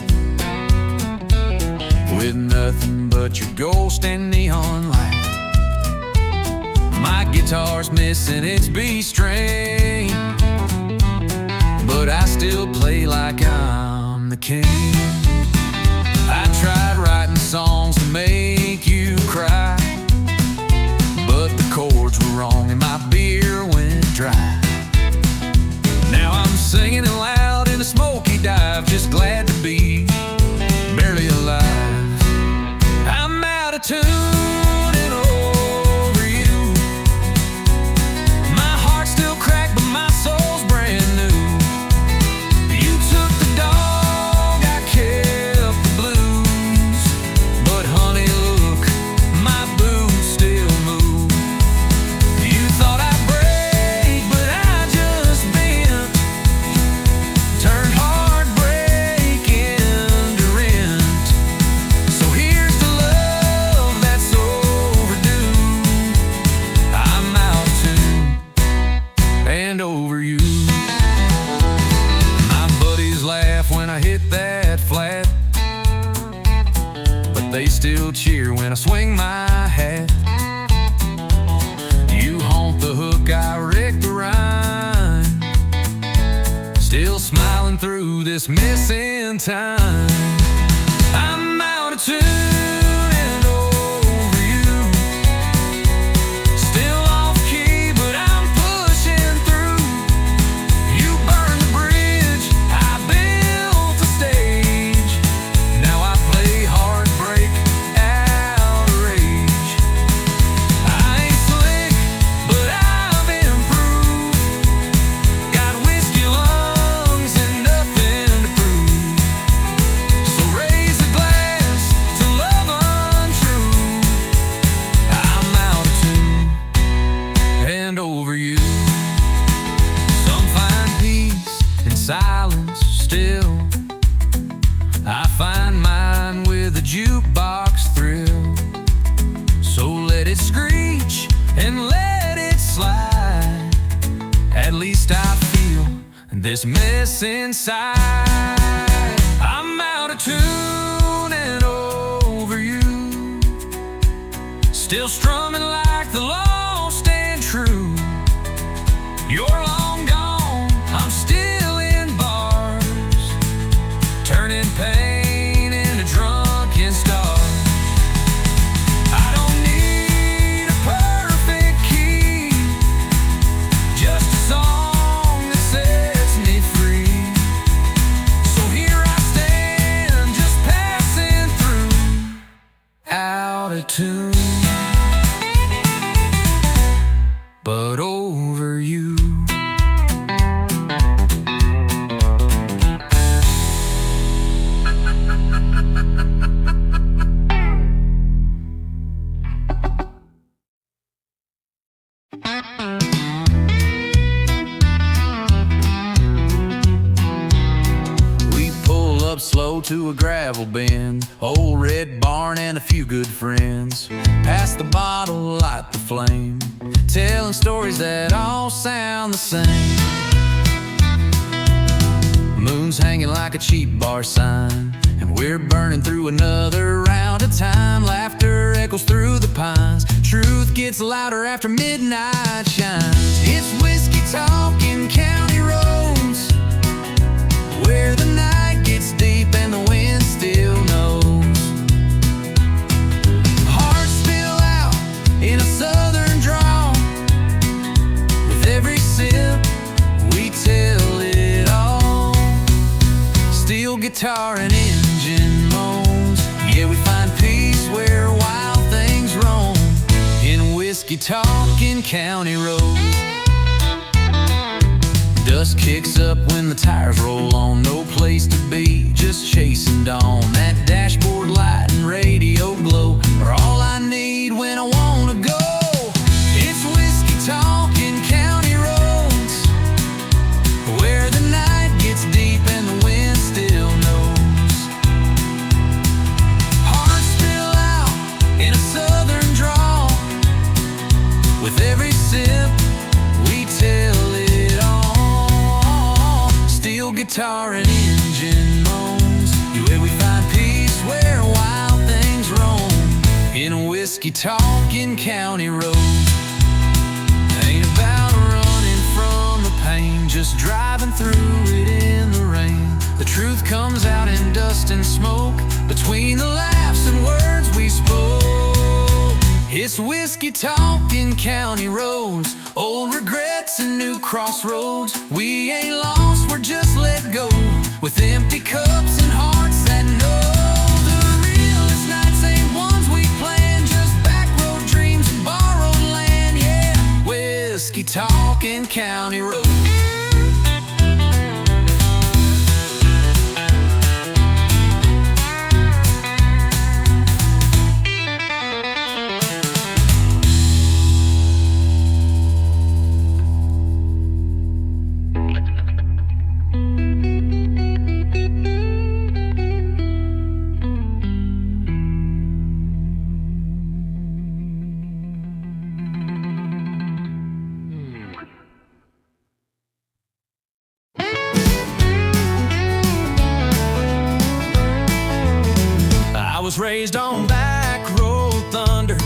with nothing but your ghost and neon light. My guitar's missing its B string, but I still play like I'm the king. I tried writing songs to make you cry, but the chords were wrong and my beer went dry. Now I'm singing it loud in a smoky dive, just glad to be barely alive. I'm out of tune and over you. My heart's still cracked, but my soul's brand new. You took the dog, I kept the blues. But honey, look, my boots still move. You thought I'd break, but I just bent. Turned heartbreak into rent. So here's to love that's overdue. I'm out of tune and over you. My buddies laugh when I hit that flat, but they still cheer when I swing my hat. You haunt the hook, I wreck the rhyme, still smiling through this missing time. I'm out of tune and over you. Still off key, but I'm pushing through. You burned the bridge, I built the stage. Now I play heartbreak out of rage. I ain't slick, but I've improved. Got whiskey lungs and nothing to prove. So raise a glass to love untrue. I'm out of tune and over you. Some find peace in silence still. I find mine with a jukebox thrill. So let it screech and let it slide. At least I feel this mess inside. I'm out of tune and over you. Still strumming like the lost and true. You're long gone, I'm still in bars, turning pain into drunken stars. I don't need a perfect key, just a song that sets me free. So here I stand, just passing through, out of tune, but over you. We pull up slow to a gravel bin, old red barn and a few good friends. Pass the bottle, light the flame, telling stories that all sound the same. Moon's hanging like a cheap bar sign, and we're burning through another round of time. Laughter echoes through the pines, truth gets louder after midnight shines. It's whiskey talking county roads, where the night gets deep and the wind still knows. Hearts spill out in a southern drawl, with every sip we tell it all. Steel guitar and engine moans, yeah, we find peace where wild things roam, in whiskey talking county roads. Dust kicks up when the tires roll on, no place to be, just chasing dawn. That dash whiskey talking county roads. Ain't about running from the pain, just driving through it in the rain. The truth comes out in dust and smoke, between the laughs and words we spoke. It's whiskey talking county roads, old regrets and new crossroads. We ain't lost, we're just let go, with empty cups and hearts that know. The realest nights ain't ones we planned, just back road dreams and borrowed land. Yeah, whiskey talking county roads. I was raised on back road thunder,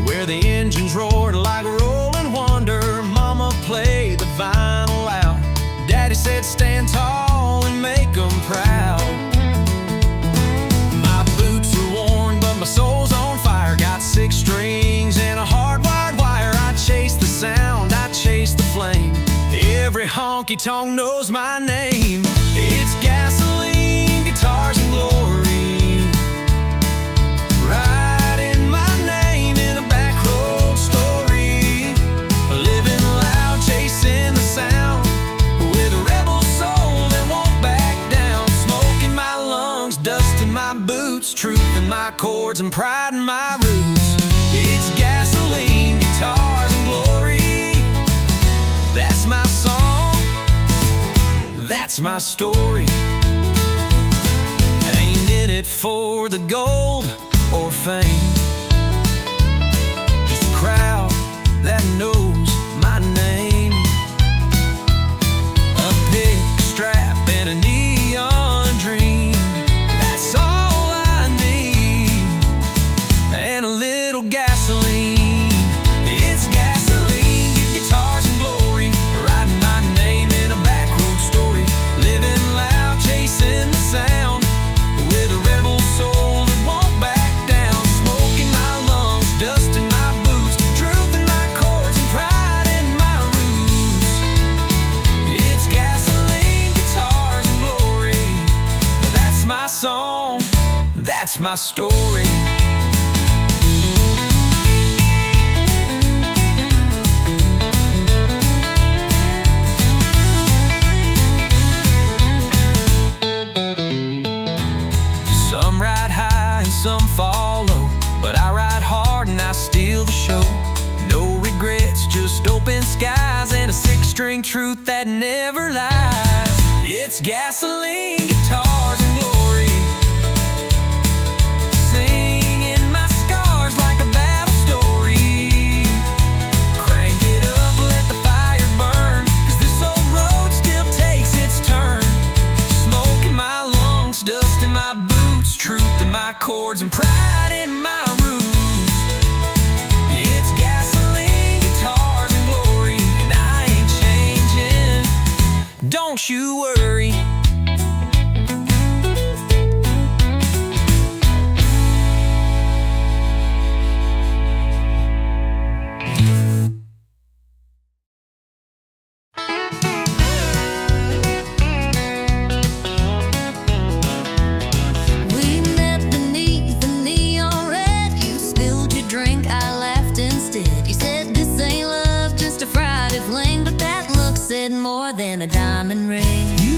where the engines roared like rolling wonder. Mama played the vinyl loud, Daddy said stand tall and make 'em proud. My boots are worn but my soul's on fire, got 6 strings and a hardwired wire. I chase the sound, I chase the flame, every honky-tonk knows my name. It's gasoline, guitars and glory, writing my name in a back road story. Living loud, chasing the sound, with a rebel soul that won't back down. Smoke in my lungs, dust in my boots, truth in my chords and pride in my roots. It's gasoline, guitars and glory, that's my song, that's my story. Ain't in it for the gold or fame, just a crowd that knows my name. A pick strap and a neon dream, that's all I need, and a little gasoline. It's gasoline, guitars and glory, writing my name in a back road story. Living loud, chasing the sound, with a rebel soul that won't back down. Smoke in my lungs, dust in my boots, truth in my chords and pride in my roots. It's gasoline, guitars and glory, that's my song, that's my story. Some ride high and some follow, but I ride hard and I steal the show. No regrets, just open skies and a 6-string truth that never lies. It's gasoline, guitars and glory, singing my scars like a battle story. Crank it up, let the fire burn, 'cause this old road still takes its turn. Smoke in my lungs, dust in my boots, truth in my chords and pride in my roots. It's gasoline, guitars and glory, and I ain't changing, don't you worry. We met beneath the neon red. You spilled your drink, I laughed instead. You said this ain't love, just a Friday fling, but that look said more than a diamond ring. You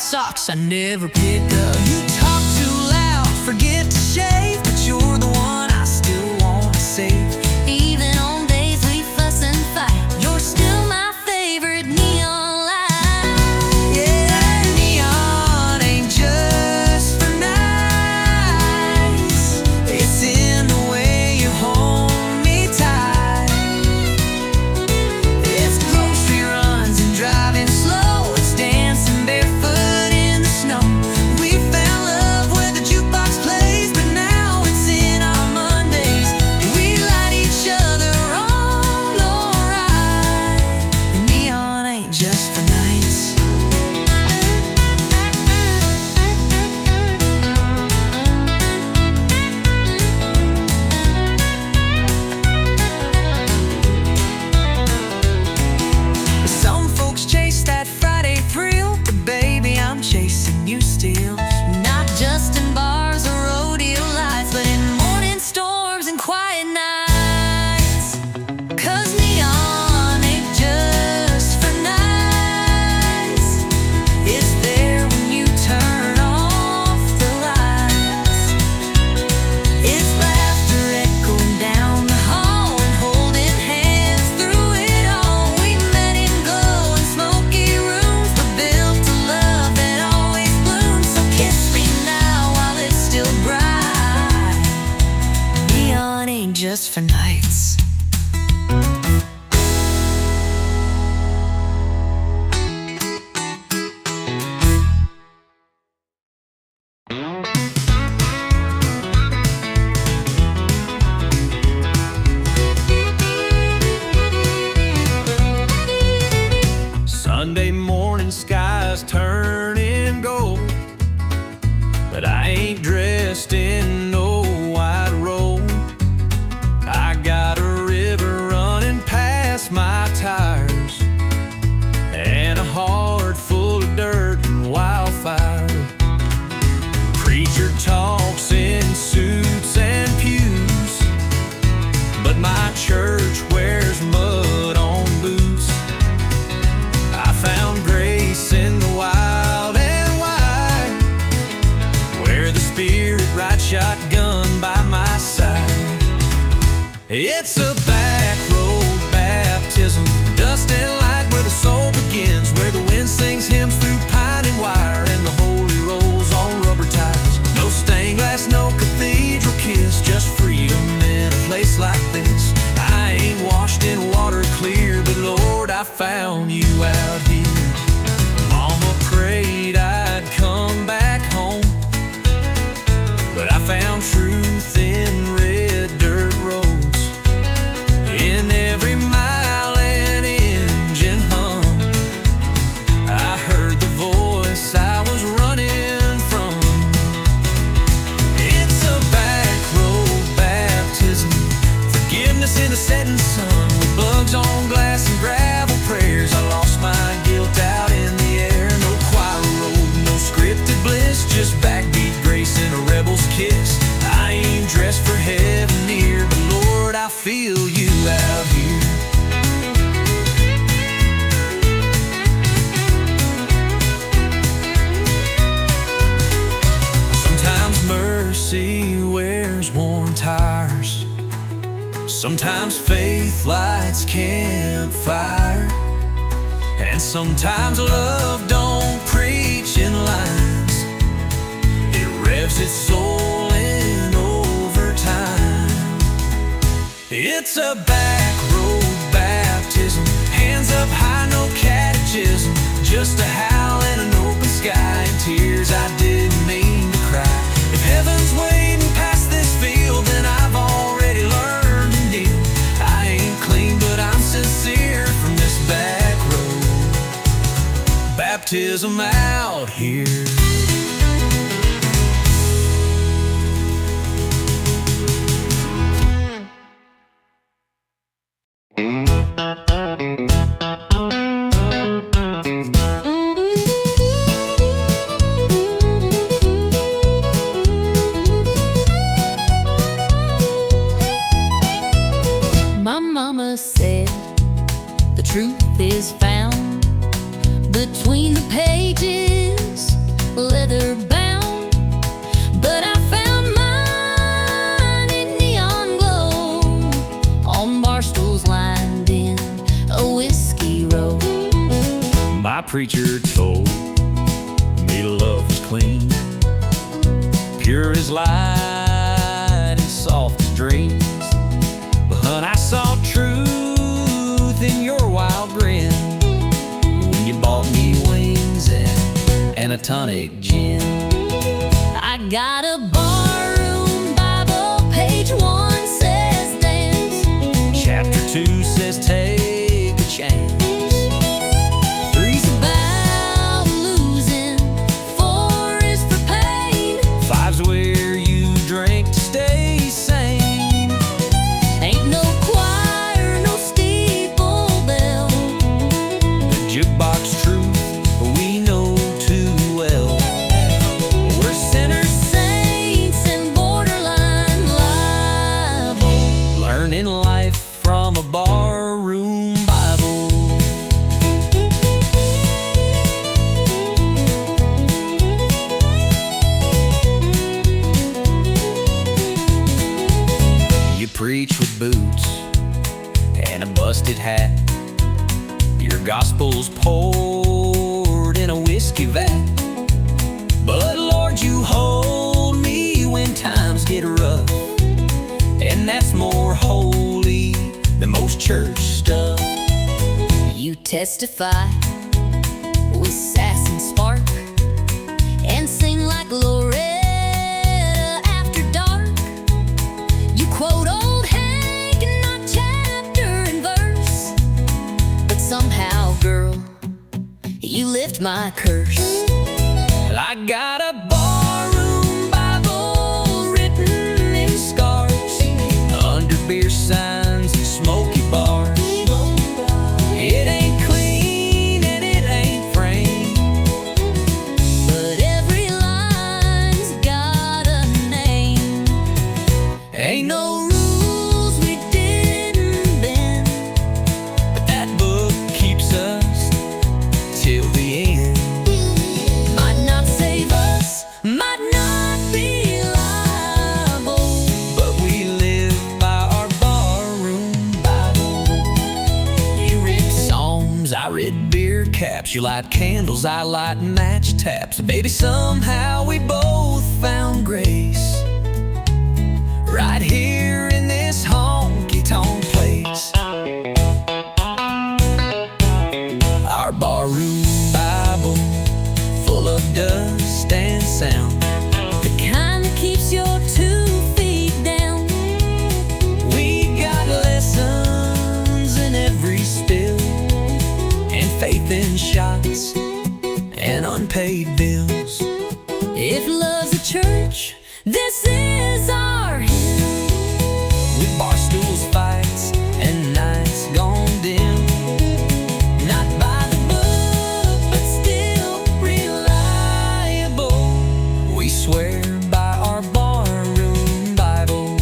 socks I never pick up. You talk too loud, forget to shave, but you're the one I still want to save. Even on days we fuss and fight, you're still my favorite neon light. Yeah, neon ain't just for nights. It's in the way you hold me tight. It's grocery runs and driving slow. It's dancing barefoot in the snow. We found love where the jukebox plays, but now it's in our Mondays. We light each other on, alright. Neon ain't just for nights. Some folks chase that Friday thrill, but baby, I'm chasing you still. Not just in bars or rodeo lights, but in morning storms and quiet nights. 'Cause neon ain't just for nights. It's there when you turn off the lights. It's laughter echoing down the hall and holding hands through it all. We met in glowing smoky rooms, but built a love that always blooms. So kiss me now while it's still bright. Neon ain't just for nights. Sunday morning skies turning gold, but I ain't dressed in no white robe. I got a river running past my tires and a heart full of dirt and wildfire. Preacher talks in suits and pews, but my church wears mud on boots. I found grace in the wild and wide, where the Spirit rides shotgun by my side. It's a back road baptism, dust and light where the soul begins, where the wind sings hymns through pine and wire, and the holy rolls on rubber tires. No stained glass, no cathedral kiss, just freedom in a place like this. I ain't washed in water clear, but Lord, I found you out here. Mama prayed I'd come back home, but I found truth in red dirt roads. In every mile an engine hum, I heard the voice I was running from. It's a back road baptism, forgiveness in the setting sun, with bugs on glass and gravel prayers. I lost my guilt out in the air. No choir road, no scripted bliss, just backbeat grace and a rebel's kiss. I ain't dressed for heaven near, but Lord, I feel you out here. Sometimes mercy wears worn tires, sometimes faith lights campfire, and sometimes love don't preach in lines. It revs its soul in overtime. It's a back road baptism, hands up high, no catechism, just a howl and an open sky, and tears I didn't mean to cry. If heaven's waiting past this field, then I've already learned to kneel. I ain't clean, but I'm sincere from this back road baptism out here. My mama said the truth is found between the pages leather bound, but I found mine in neon glow on bar stools lined in a whiskey row. My preacher told me love was clean, pure as light and soft as dreams. But I saw truth in your wild grin when you bought me wings and a tonic gin. I got a barroom Bible, page 1 says dance, Chapter 2 says take a chance. 3's about losing, 4 is for pain, 5's where you drink to stay sane. ain't no choir, no steeple bell, The jukebox truth we know too well. we're sinners, saints, and borderline liable, Learning life from a barroom Bible. You preach with boots and a busted hat. Your gospel's poured in a whiskey vat. But Lord, you hold me when times get rough, and that's more holy than most church stuff. you testify with sass and spark, and sing like Loretta after dark. You quote old Hank and not chapter and verse, but somehow, girl, you lift my curse. I got a barroom Bible written in scars, under beer signs and smoky bars. It ain't clean and it ain't framed, But every line's got a name. ain't no Rules we didn't bend, but that book keeps us till the end. might not save us, might not be liable, But we live by our barroom Bible. You read psalms, I read beer caps. You light candles, I light match taps. Baby, somehow we both found grace right here in this honky-tonk place. Our barroom Bible, full of dust and sound. the kind that keeps your 2 feet down. We got lessons in every spill, and faith in shots and unpaid bills. If love's a church, this is our hymn. With bar stools, fights, and nights gone dim. Not by the book, but still reliable. We swear by our barroom Bible.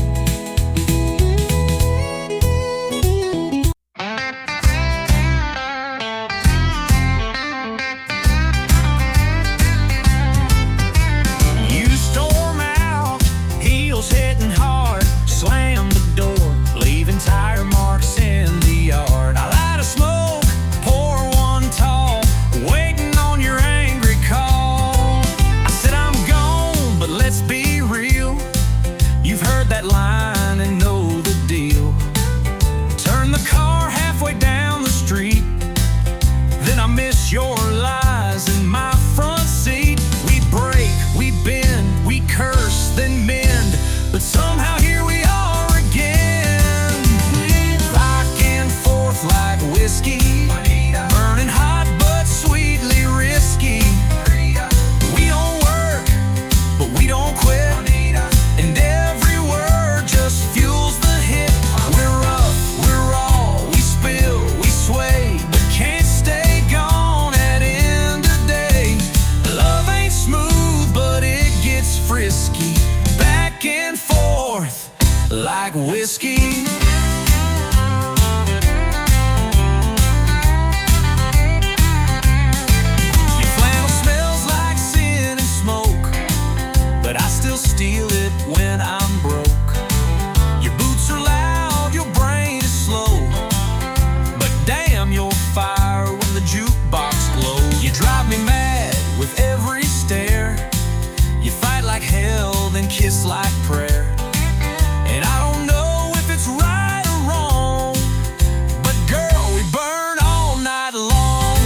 You storm out, heels hitting hard, slam the door, leaving tire marks in the yard. I light a smoke, pour one tall, waiting on your angry call. I said I'm gone, but let's be real. You've heard that line and know the deal. Turn the car halfway down the street, then I miss your lies in my front seat. We break, we bend, we curse, then mend, but somehow here we are again. Back and forth like whiskey, burning hot but sweetly risky. We don't work, but we don't quit, and every word just fuels the hit. We're rough, we're raw, we spill, we sway, but can't stay gone at end of day. Love ain't smooth, but it gets frisky, back and forth like whiskey. jukebox glows. You drive me mad with every stare. You fight like hell, then kiss like prayer. And I don't know if it's right or wrong, but girl, we burn all night long.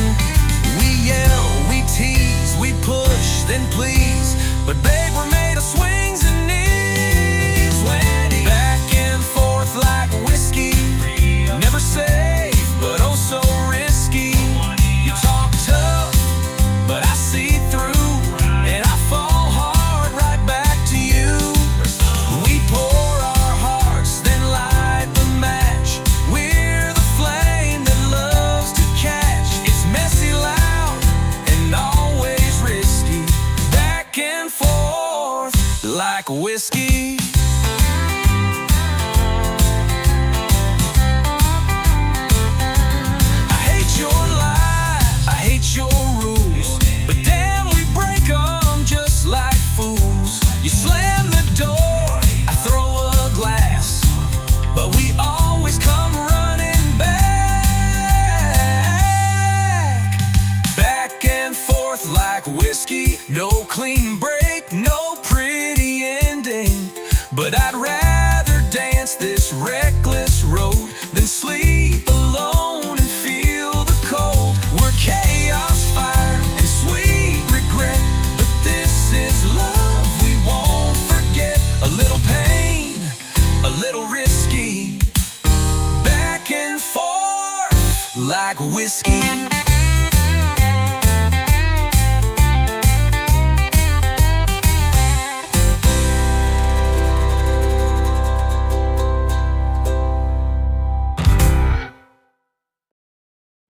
We yell, we tease, we push, then please, but babe, we're made of swings and knees. Back and forth like whiskey, never safe, but oh so risky. You talk tough, but I see through, and I fall hard right back to you. We pour our hearts, then light the match. We're the flame that loves to catch. It's messy, loud, and always risky. Back and forth like whiskey. I hate your lies, I hate your rules, but damn, we break them just like fools. You slam the door, I throw a glass, but we always come running back. Back and forth like whiskey, no clean break, no pretty ending, but I'd rather dance this reckless road than sleep alone and feel the cold. We're chaos, fire, and sweet regret, but this is love we won't forget. A little pain, a little risky, back and forth like whiskey.